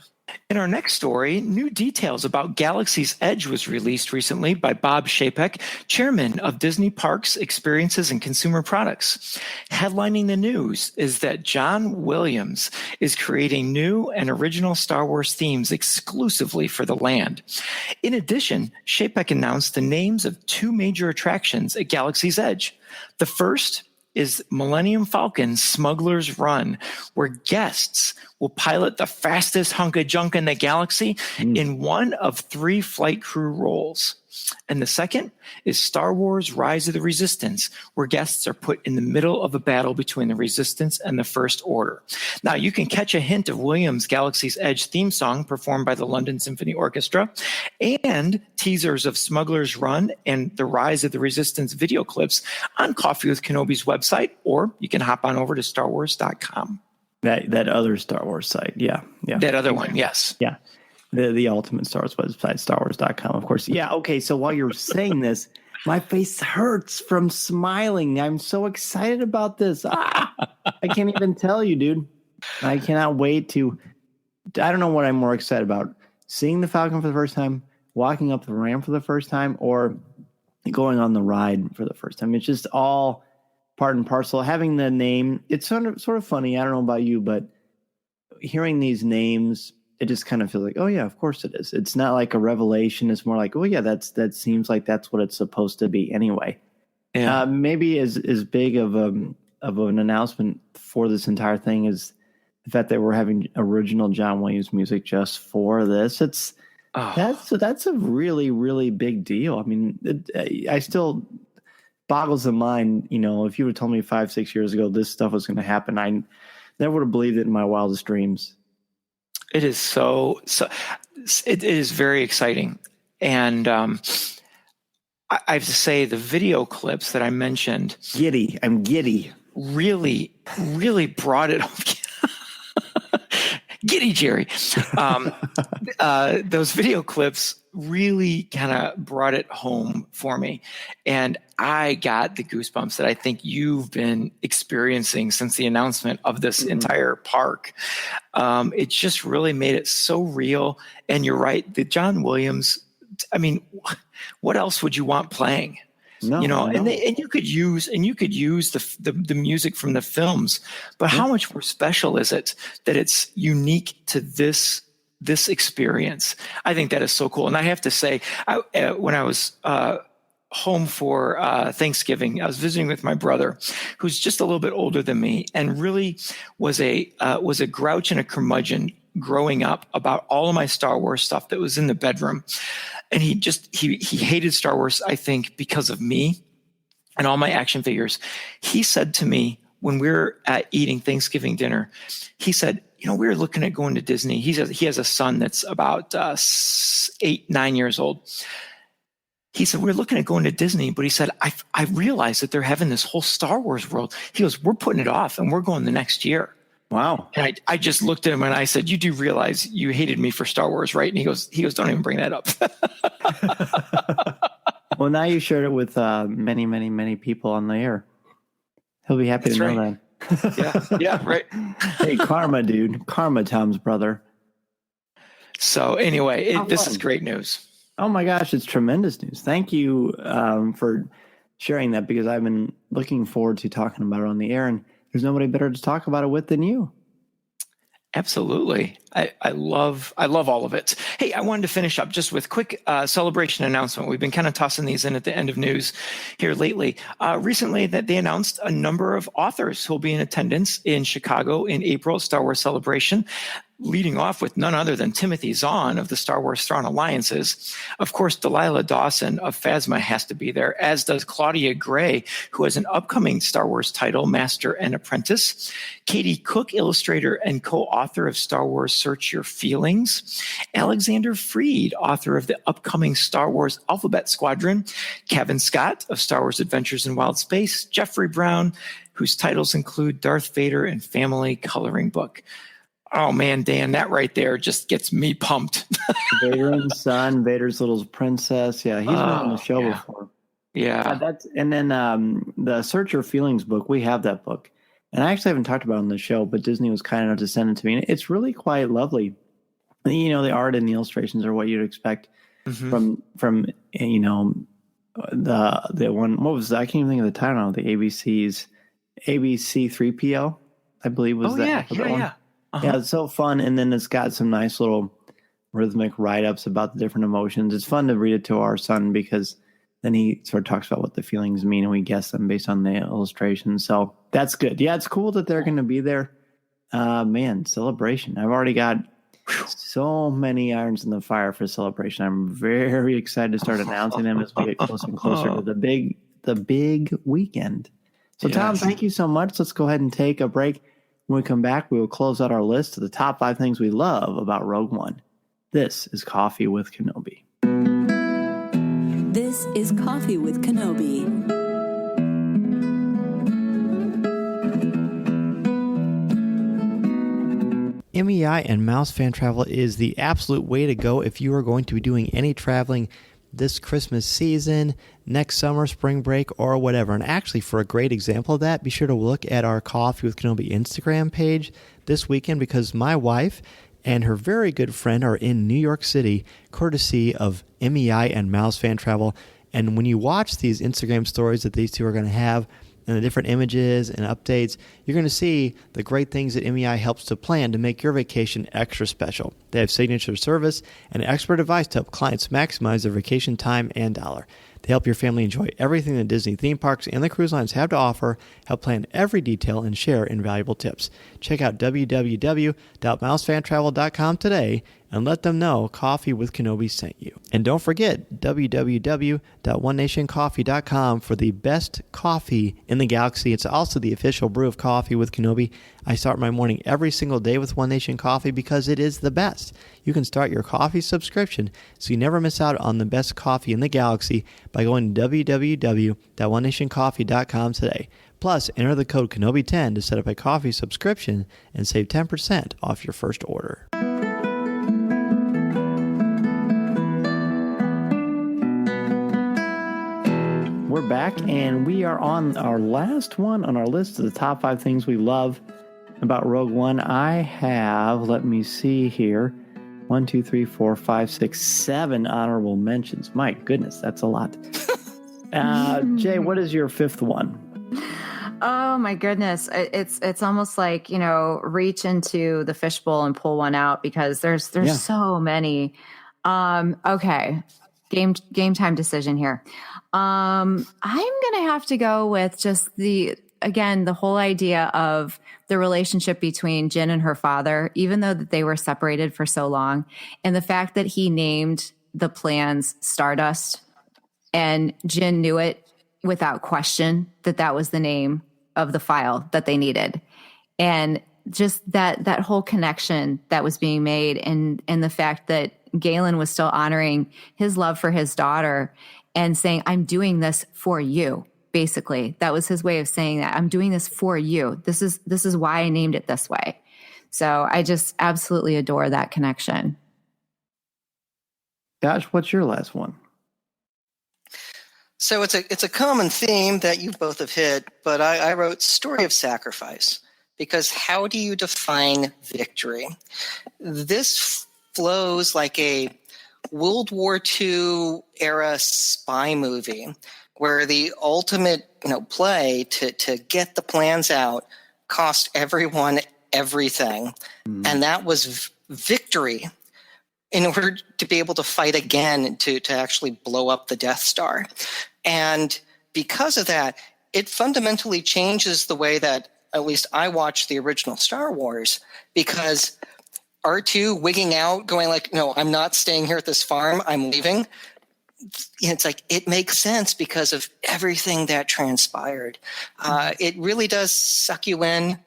In our next story, new details about Galaxy's Edge was released recently by Bob Chapek, chairman of Disney Parks, Experiences, and Consumer Products. Headlining the news is that John Williams is creating new and original Star Wars themes exclusively for the land. In addition, Chapek announced the names of 2 major attractions at Galaxy's Edge. The first is Millennium Falcon Smuggler's Run, where guests will pilot the fastest hunk of junk in the galaxy in one of 3 flight crew roles. And the second is Star Wars Rise of the Resistance, where guests are put in the middle of a battle between the Resistance and the First Order. Now, you can catch a hint of Williams' Galaxy's Edge theme song performed by the London Symphony Orchestra and teasers of Smuggler's Run and the Rise of the Resistance video clips on Coffee with Kenobi's website, or you can hop on over to starwars.com. That other Star Wars site. Yeah. That other one, yes. Yeah. The ultimate Star Wars website, starwars.com, of course. Yeah, okay, so while you're saying this, my face hurts from smiling. I'm so excited about this. I can't even tell you, dude. I cannot wait to... I don't know what I'm more excited about. Seeing the Falcon for the first time, walking up the ramp for the first time, or going on the ride for the first time. It's just all part and parcel. Having the name, it's sort of funny. I don't know about you, but hearing these names... it just kind of feels like, oh yeah, of course it is. It's not like a revelation. It's more like, oh yeah, that seems like that's what it's supposed to be anyway. Yeah. Maybe as big of an announcement for this entire thing is the fact that we're having original John Williams music just for this. That's a really, really big deal. I mean, I still boggles the mind. You know, if you would have told me 5-6 years ago this stuff was going to happen, I never would have believed it in my wildest dreams. It is so it is very exciting. And I have to say the video clips that I mentioned. I'm giddy. Really, really brought it home. Giddy, Jerry. Those video clips really kind of brought it home for me. And I got the goosebumps that I think you've been experiencing since the announcement of this entire park. It just really made it so real. And you're right, the John Williams, I mean, what else would you want playing? No, and you could use the music from the films, but how much more special is it that it's unique to this experience? I think that is so cool. And I have to say, when I was home for Thanksgiving, I was visiting with my brother, who's just a little bit older than me, and really was a grouch and a curmudgeon growing up about all of my Star Wars stuff that was in the bedroom. And he hated Star Wars, I think, because of me and all my action figures. He said to me when we were eating Thanksgiving dinner, he said, we were looking at going to Disney. He says he has a son that's about 8-9 years old. He said, we're looking at going to Disney, but he said, I realized that they're having this whole Star Wars world. He goes, we're putting it off and we're going the next year. Wow. And I just looked at him and I said, you do realize you hated me for Star Wars, right? And he goes, don't even bring that up. Well, now you shared it with many, many, many people on the air. He'll be happy to know that. Yeah, right. Hey, karma, dude. Karma, Tom's brother. So anyway, this is great news. Oh my gosh, it's tremendous news. Thank you for sharing that, because I've been looking forward to talking about it on the air, and there's nobody better to talk about it with than you. Absolutely. I love all of it. Hey, I wanted to finish up just with quick celebration announcement. We've been kind of tossing these in at the end of news here lately. Recently, that they announced a number of authors who will be in attendance in Chicago in April, Star Wars Celebration, leading off with none other than Timothy Zahn of the Star Wars Thrawn Alliances. Of course, Delilah Dawson of Phasma has to be there, as does Claudia Gray, who has an upcoming Star Wars title, Master and Apprentice. Katie Cook, illustrator and co-author of Star Wars Search Your Feelings. Alexander Freed, author of the upcoming Star Wars Alphabet Squadron. Kevin Scott of Star Wars Adventures in Wild Space. Jeffrey Brown, whose titles include Darth Vader and Family Coloring Book. Oh man, Dan, that right there just gets me pumped. Vader and Son, Vader's Little Princess. Yeah, he's been on the show before. Yeah. And then the Search Your Feelings book, we have that book. And I actually haven't talked about it on the show, but Disney was kind enough to send it to me. And it's really quite lovely. You know, the art and the illustrations are what you'd expect from you know, the one, what was that? I can't even think of the title now, the ABC's ABC 3PO, I believe was that. Yeah. Yeah, it's so fun. And then it's got some nice little rhythmic write-ups about the different emotions. It's fun to read it to our son because then he sort of talks about what the feelings mean and we guess them based on the illustrations. So that's good. Yeah, it's cool that they're going to be there. Man, Celebration. I've already got so many irons in the fire for Celebration. I'm very excited to start announcing them as we get closer and closer to the big weekend. So Tom, thank you so much. Let's go ahead and take a break. When we come back, we will close out our list of the top 5 things we love about Rogue One. This is Coffee with Kenobi. This is Coffee with Kenobi. MEI and Mouse Fan Travel is the absolute way to go if you are going to be doing any traveling this Christmas season, next summer, spring break, or whatever. And actually, for a great example of that, be sure to look at our Coffee with Kenobi Instagram page this weekend because my wife and her very good friend are in New York City, courtesy of MEI and Mouse Fan Travel. And when you watch these Instagram stories that these two are going to have, and the different images and updates, you're going to see the great things that MEI helps to plan to make your vacation extra special. They have signature service and expert advice to help clients maximize their vacation time and dollar. They help your family enjoy everything the Disney theme parks and the cruise lines have to offer, help plan every detail, and share invaluable tips. Check out www.mousefantravel.com today and let them know Coffee with Kenobi sent you. And don't forget www.onenationcoffee.com for the best coffee in the galaxy. It's also the official brew of Coffee with Kenobi. I start my morning every single day with One Nation Coffee because it is the best. You can start your coffee subscription so you never miss out on the best coffee in the galaxy by going to www.onenationcoffee.com today. Plus, enter the code Kenobi10 to set up a coffee subscription and save 10% off your first order. We're back, and we are on our last one on our list of the top 5 things we love about Rogue One. I have, let me see here, 1, 2, 3, 4, 5, 6, 7 honorable mentions. My goodness, that's a lot. Jay, what is your 5th one? Oh my goodness. It's almost like, you know, reach into the fishbowl and pull one out because there's so many. Okay. Game time decision here. I'm going to have to go with just the whole idea of the relationship between Jyn and her father, even though that they were separated for so long, and the fact that he named the plans Stardust and Jyn knew it without question that was the name of the file that they needed. And just that whole connection that was being made and the fact that Galen was still honoring his love for his daughter and saying, I'm doing this for you. Basically, that was his way of saying that. I'm doing this for you. This is why I named it this way. So I just absolutely adore that connection. Josh, what's your last one? So it's a common theme that you both have hit, but I wrote story of sacrifice because how do you define victory? This flows like a World War II era spy movie where the ultimate play to get the plans out cost everyone everything. And that was victory in order to be able to fight again to actually blow up the Death Star. And because of that, it fundamentally changes the way that at least I watch the original Star Wars, because R2 wigging out, going like, no, I'm not staying here at this farm, I'm leaving. It's like, it makes sense because of everything that transpired. It really does suck you in.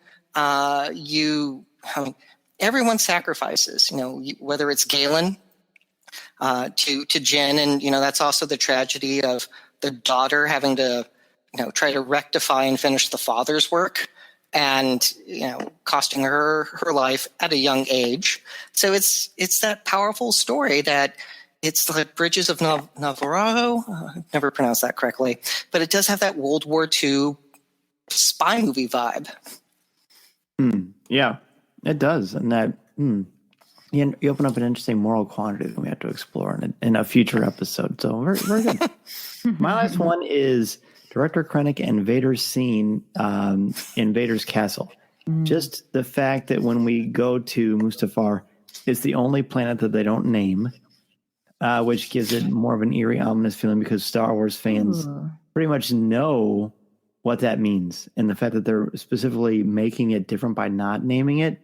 Everyone sacrifices, whether it's Galen to Jyn, and that's also the tragedy of the daughter having to try to rectify and finish the father's work, and costing her life at a young age. So it's that powerful story that It's the Bridges of Navarro. I've never pronounced that correctly, but it does have that World War II spy movie vibe. Yeah, it does. And that you open up an interesting moral quandary that we have to explore in a future episode. So very, very good. My last one is Director Krennic and Vader's scene in Vader's castle. Just the fact that when we go to Mustafar, it's the only planet that they don't name, which gives it more of an eerie, ominous feeling because Star Wars fans pretty much know what that means. And the fact that they're specifically making it different by not naming it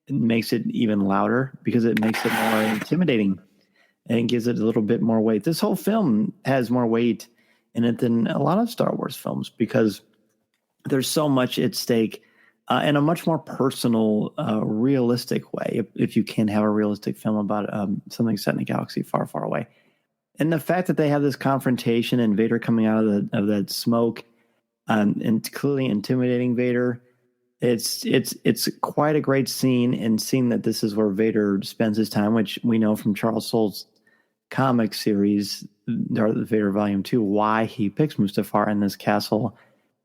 makes it even louder because it makes it more intimidating and gives it a little bit more weight. This whole film has more weight in it than a lot of Star Wars films because there's so much at stake in a much more personal, realistic way, if you can have a realistic film about something set in a galaxy far, far away. And the fact that they have this confrontation and Vader coming out of that smoke and clearly intimidating Vader, it's quite a great scene, and seeing that this is where Vader spends his time, which we know from Charles Soule's comic series, Darth Vader Volume 2, why he picks Mustafar in this castle.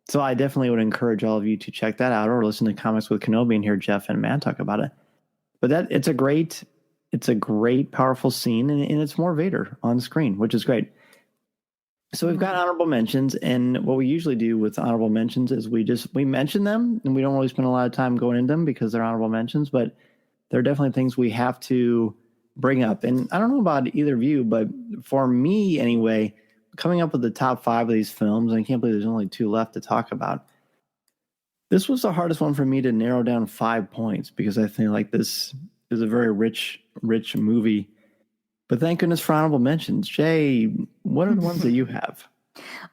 So I definitely would encourage all of you to check that out or listen to Comics with Kenobi and hear Jeff and Matt talk about it. But it's a great, powerful scene, and it's more Vader on screen, which is great. So we've got honorable mentions, and what we usually do with honorable mentions is we mention them, and we don't really spend a lot of time going into them because they're honorable mentions, but they're definitely things we have to bring up. And I don't know about either of you, but for me anyway, coming up with the top 5 of these films, and I can't believe there's only 2 left to talk about. This was the hardest one for me to narrow down 5 points because I think like this is a very rich movie. But thank goodness for honorable mentions. Jay, what are the ones that you have?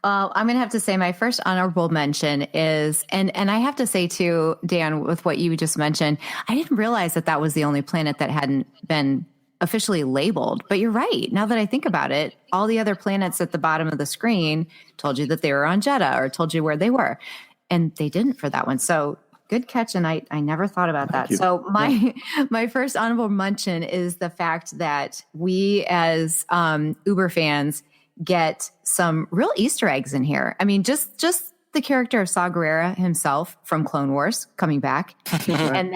I'm going to have to say my first honorable mention is, and I have to say too, Dan, with what you just mentioned, I didn't realize that was the only planet that hadn't been officially labeled. But you're right. Now that I think about it, all the other planets at the bottom of the screen told you that they were on Jeddah or told you where they were. And they didn't for that one. So good catch. And I never thought about that. So my first honorable mention is the fact that we as Uber fans get some real Easter eggs in here. I mean, just the character of Saw Gerrera himself from Clone Wars coming back. And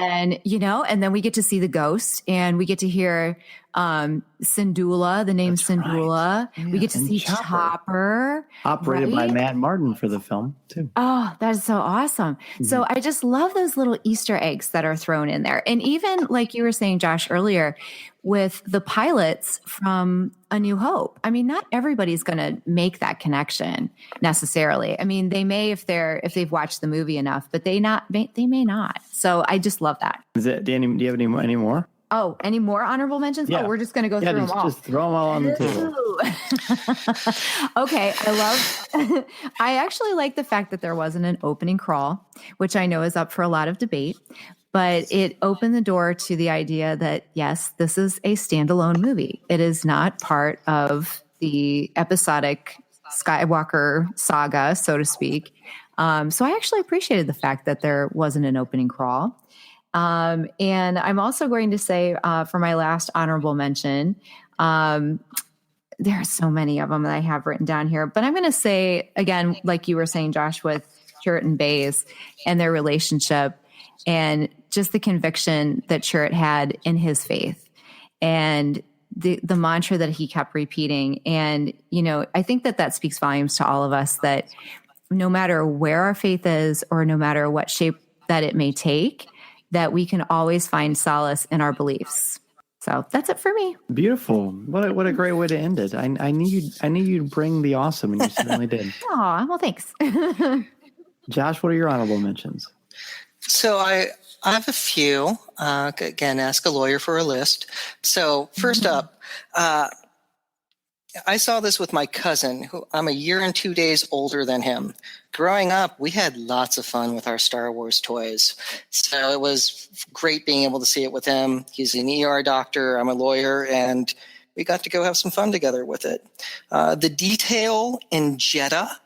then we get to see the ghost and we get to hear Syndulla, the name Syndulla. Right. Yeah, we get to see Chopper. Operated by Matt Martin for the film, too. Oh, that's so awesome. Mm-hmm. So I just love those little Easter eggs that are thrown in there. And even like you were saying, Josh, earlier, with the pilots from A New Hope. I mean, not everybody's going to make that connection necessarily. I mean, they may if they've watched the movie enough, but they may not. So I just love that. Is it, Danny, do you have any more? Oh, any more honorable mentions? Yeah. Oh, we're just going to go through them all. Just throw them all on the table. Okay. I actually like the fact that there wasn't an opening crawl, which I know is up for a lot of debate, but it opened the door to the idea that, yes, this is a standalone movie. It is not part of the episodic Skywalker saga, so to speak. So I actually appreciated the fact that there wasn't an opening crawl. And I'm also going to say for my last honorable mention, there are so many of them that I have written down here, but I'm going to say, again, like you were saying, Josh, with Chirrut and Baze and their relationship and just the conviction that Chirrut had in his faith and the mantra that he kept repeating. And, I think that speaks volumes to all of us that no matter where our faith is or no matter what shape that it may take, that we can always find solace in our beliefs. So that's it for me. Beautiful. What a great way to end it. I knew you'd bring the awesome, and you certainly did. Aw, well, thanks. Josh, what are your honorable mentions? So I have a few. Again, ask a lawyer for a list. So first up, I saw this with my cousin, who I'm a year and 2 days older than him. Growing up, we had lots of fun with our Star Wars toys. So it was great being able to see it with him. He's an ER doctor, I'm a lawyer, and we got to go have some fun together with it. The detail in Jeddah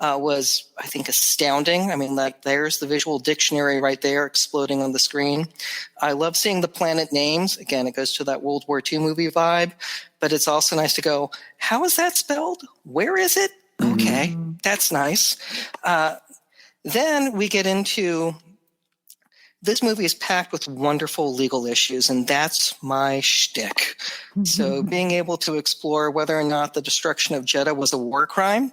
was, I think, astounding. I mean, like, there's the visual dictionary right there exploding on the screen. I love seeing the planet names. Again, it goes to that World War II movie vibe, but it's also nice to go, how is that spelled? Where is it? Okay, that's nice. Then we get into, this movie is packed with wonderful legal issues, and that's my shtick. So being able to explore whether or not the destruction of Jeddah was a war crime,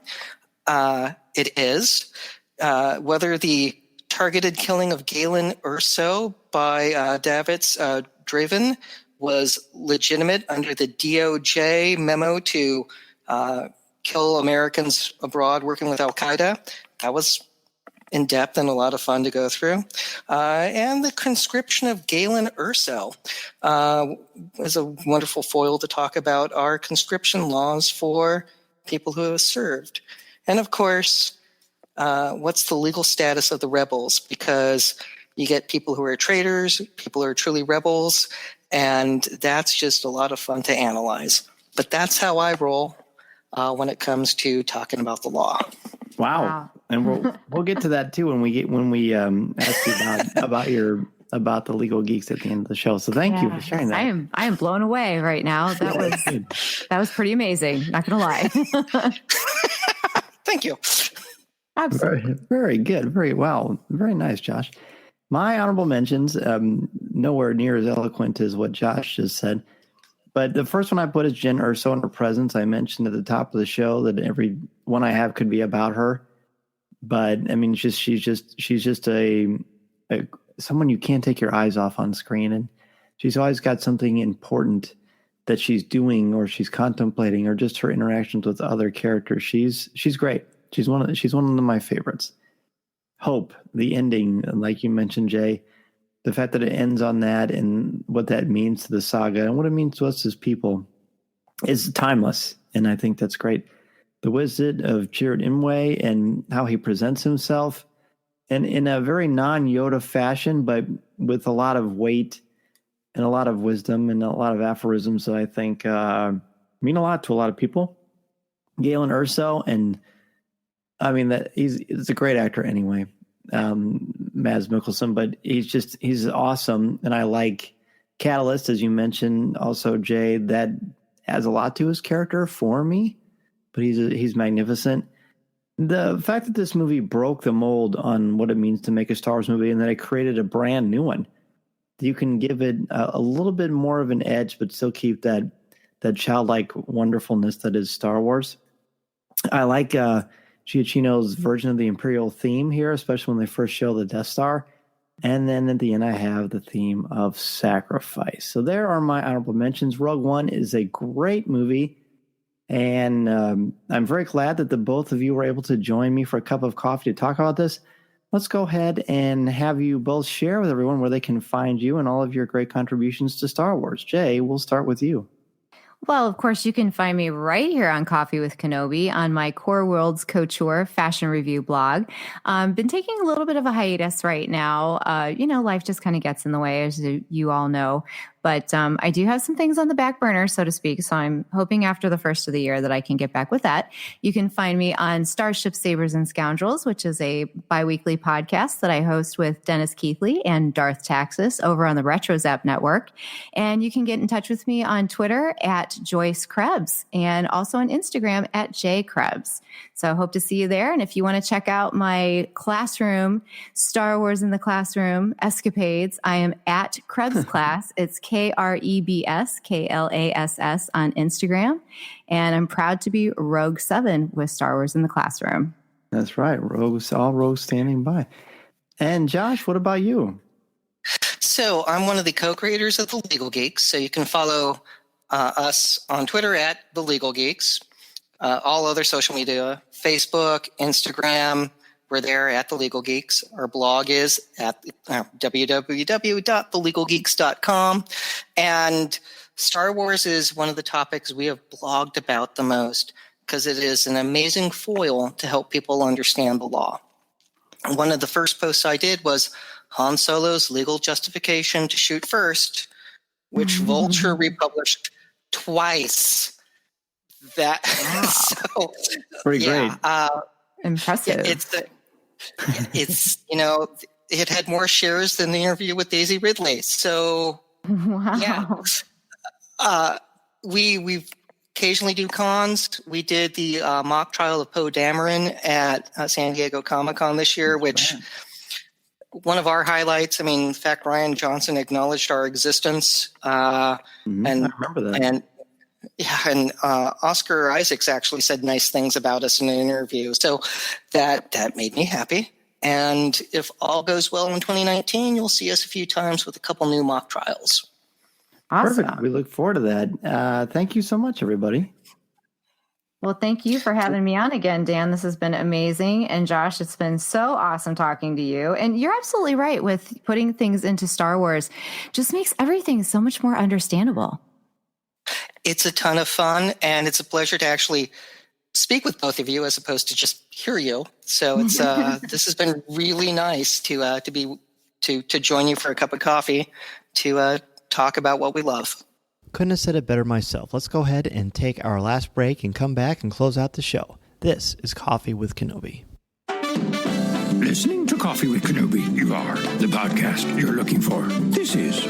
it is. Whether the targeted killing of Galen Erso by Davids Draven was legitimate under the DOJ memo to kill Americans abroad working with Al-Qaeda. That was in depth and a lot of fun to go through. And the conscription of Galen Erso is a wonderful foil to talk about our conscription laws for people who have served. And of course, what's the legal status of the rebels? Because you get people who are traitors, people who are truly rebels, and that's just a lot of fun to analyze. But that's how I roll when it comes to talking about the law. Wow. And we'll get to that too when we ask you about the legal geeks at the end of the show. So thank you for sharing that. I am blown away right now. That was pretty amazing. Not gonna lie. Thank you. Absolutely. Very, very good. Very well. Very nice, Josh. My honorable mentions, nowhere near as eloquent as what Josh just said. But the first one I put is Jen Erso and her presence. I mentioned at the top of the show that every one I have could be about her. But I mean, she's just a someone you can't take your eyes off on screen, and she's always got something important that she's doing or she's contemplating, or just her interactions with other characters. She's great. She's one of my favorites. Hope, the ending, like you mentioned, Jay, the fact that it ends on that and what that means to the saga and what it means to us as people is timeless, and I think that's great. The wisdom of Chirrut Imwe and how he presents himself, and in a very non-Yoda fashion, but with a lot of weight and a lot of wisdom and a lot of aphorisms that I think mean a lot to a lot of people. Galen Erso, and I mean that he's a great actor anyway, Mads Mikkelsen, but he's awesome, and I like Catalyst, as you mentioned, also Jay. That adds a lot to his character for me, but he's magnificent. The fact that this movie broke the mold on what it means to make a Star Wars movie, and that it created a brand new one. You can give it a little bit more of an edge, but still keep that childlike wonderfulness that is Star Wars. I like Giacchino's version of the Imperial theme here, especially when they first show the Death Star. And then at the end, I have the theme of sacrifice. So there are my honorable mentions. Rogue One is a great movie. And I'm very glad that the both of you were able to join me for a cup of coffee to talk about this. Let's go ahead and have you both share with everyone where they can find you and all of your great contributions to Star Wars. Jay, we'll start with you. Well, of course, you can find me right here on Coffee with Kenobi on my Core Worlds Couture fashion review blog. Been taking a little bit of a hiatus right now. Life just kind of gets in the way, as you all know. But I do have some things on the back burner, so to speak. So I'm hoping after the first of the year that I can get back with that. You can find me on Starship Sabers and Scoundrels, which is a biweekly podcast that I host with Dennis Keithley and Darth Taxis over on the Retro Zap Network. And you can get in touch with me on Twitter at Joyce Krebs and also on Instagram at JKrebs. So I hope to see you there. And if you want to check out my classroom, Star Wars in the Classroom escapades, I am at Krebs Class. It's KREBS, KLASS on Instagram. And I'm proud to be Rogue 7 with Star Wars in the Classroom. That's right. All rogues standing by. And Josh, what about you? So I'm one of the co-creators of The Legal Geeks. So you can follow us on Twitter at The Legal Geeks. All other social media, Facebook, Instagram, we're there at The Legal Geeks. Our blog is at www.thelegalgeeks.com. And Star Wars is one of the topics we have blogged about the most because it is an amazing foil to help people understand the law. One of the first posts I did was Han Solo's legal justification to shoot first, which Vulture republished twice. That so pretty great. Impressive. It's it had more shares than the interview with Daisy Ridley. So wow. Yeah, we occasionally do cons. We did the mock trial of Poe Dameron at San Diego Comic-Con this year, which one of our highlights. I mean, in fact, Ryan Johnson acknowledged our existence. I remember that. And Oscar Isaacs actually said nice things about us in an interview. So that made me happy. And if all goes well in 2019, you'll see us a few times with a couple new mock trials. Awesome. Perfect. We look forward to that. Thank you so much, everybody. Well, thank you for having me on again, Dan. This has been amazing. And Josh, it's been so awesome talking to you. And you're absolutely right with putting things into Star Wars. Just makes everything so much more understandable. It's a ton of fun, and it's a pleasure to actually speak with both of you as opposed to just hear you. So it's this has been really nice to join you for a cup of coffee to talk about what we love. Couldn't have said it better myself. Let's go ahead and take our last break and come back and close out the show. This is Coffee with Kenobi. Listening to Coffee with Kenobi, you are the podcast you're looking for. This is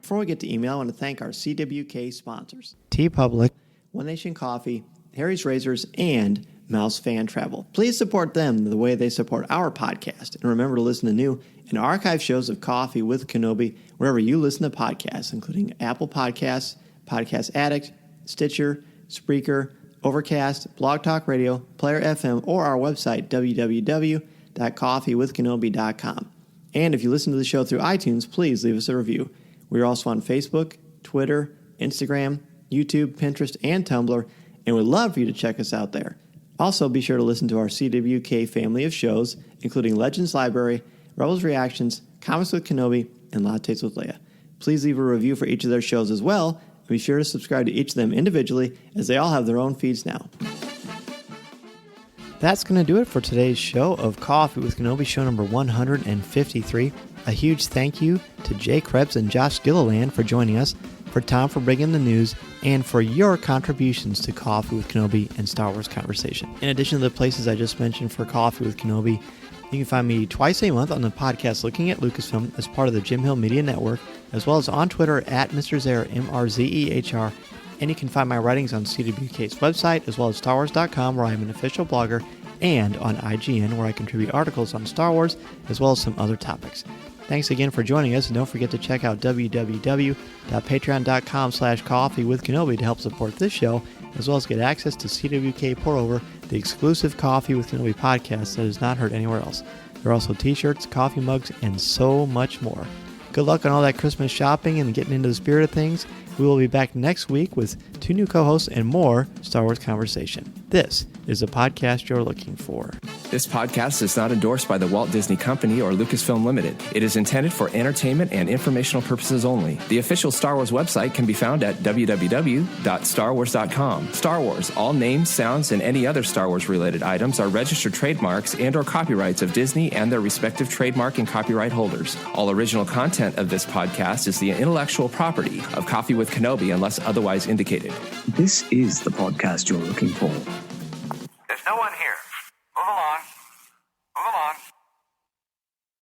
Before we get to email, I want to thank our CWK sponsors, TeePublic, One Nation Coffee, Harry's Razors, and Mouse Fan Travel. Please support them the way they support our podcast. And remember to listen to new and archive shows of Coffee with Kenobi wherever you listen to podcasts, including Apple Podcasts, Podcast Addict, Stitcher, Spreaker, Overcast, Blog Talk Radio, Player FM, or our website, www.coffeewithkenobi.com. And if you listen to the show through iTunes, please leave us a review. We're also on Facebook, Twitter, Instagram, YouTube, Pinterest, and Tumblr, and we'd love for you to check us out there. Also, be sure to listen to our CWK family of shows, including Legends Library, Rebels Reactions, Comics with Kenobi, and Lattes with Leia. Please leave a review for each of their shows as well, and be sure to subscribe to each of them individually, as they all have their own feeds now. That's going to do it for today's show of Coffee with Kenobi, show number 153. A huge thank you to Jay Krebs and Josh Gilliland for joining us, for Tom for bringing the news, and for your contributions to Coffee with Kenobi and Star Wars Conversation. In addition to the places I just mentioned for Coffee with Kenobi, you can find me twice a month on the podcast Looking at Lucasfilm as part of the Jim Hill Media Network, as well as on Twitter at Mr. Zeher, MRZEHR, and you can find my writings on CWK's website, as well as StarWars.com, where I am an official blogger, and on IGN, where I contribute articles on Star Wars, as well as some other topics. Thanks again for joining us, and don't forget to check out www.patreon.com/coffeewithkenobi to help support this show, as well as get access to CWK Pour Over, the exclusive Coffee with Kenobi podcast that is not heard anywhere else. There are also t-shirts, coffee mugs, and so much more. Good luck on all that Christmas shopping and getting into the spirit of things. We will be back next week with 2 new co-hosts and more Star Wars conversation. This is the podcast you're looking for. This podcast is not endorsed by the Walt Disney Company or Lucasfilm Limited. It is intended for entertainment and informational purposes only. The official Star Wars website can be found at www.starwars.com. Star Wars, all names, sounds, and any other Star Wars-related items are registered trademarks and or copyrights of Disney and their respective trademark and copyright holders. All original content of this podcast is the intellectual property of Coffee with Kenobi unless otherwise indicated. This is the podcast you're looking for. There's no one here. Move along. Move along.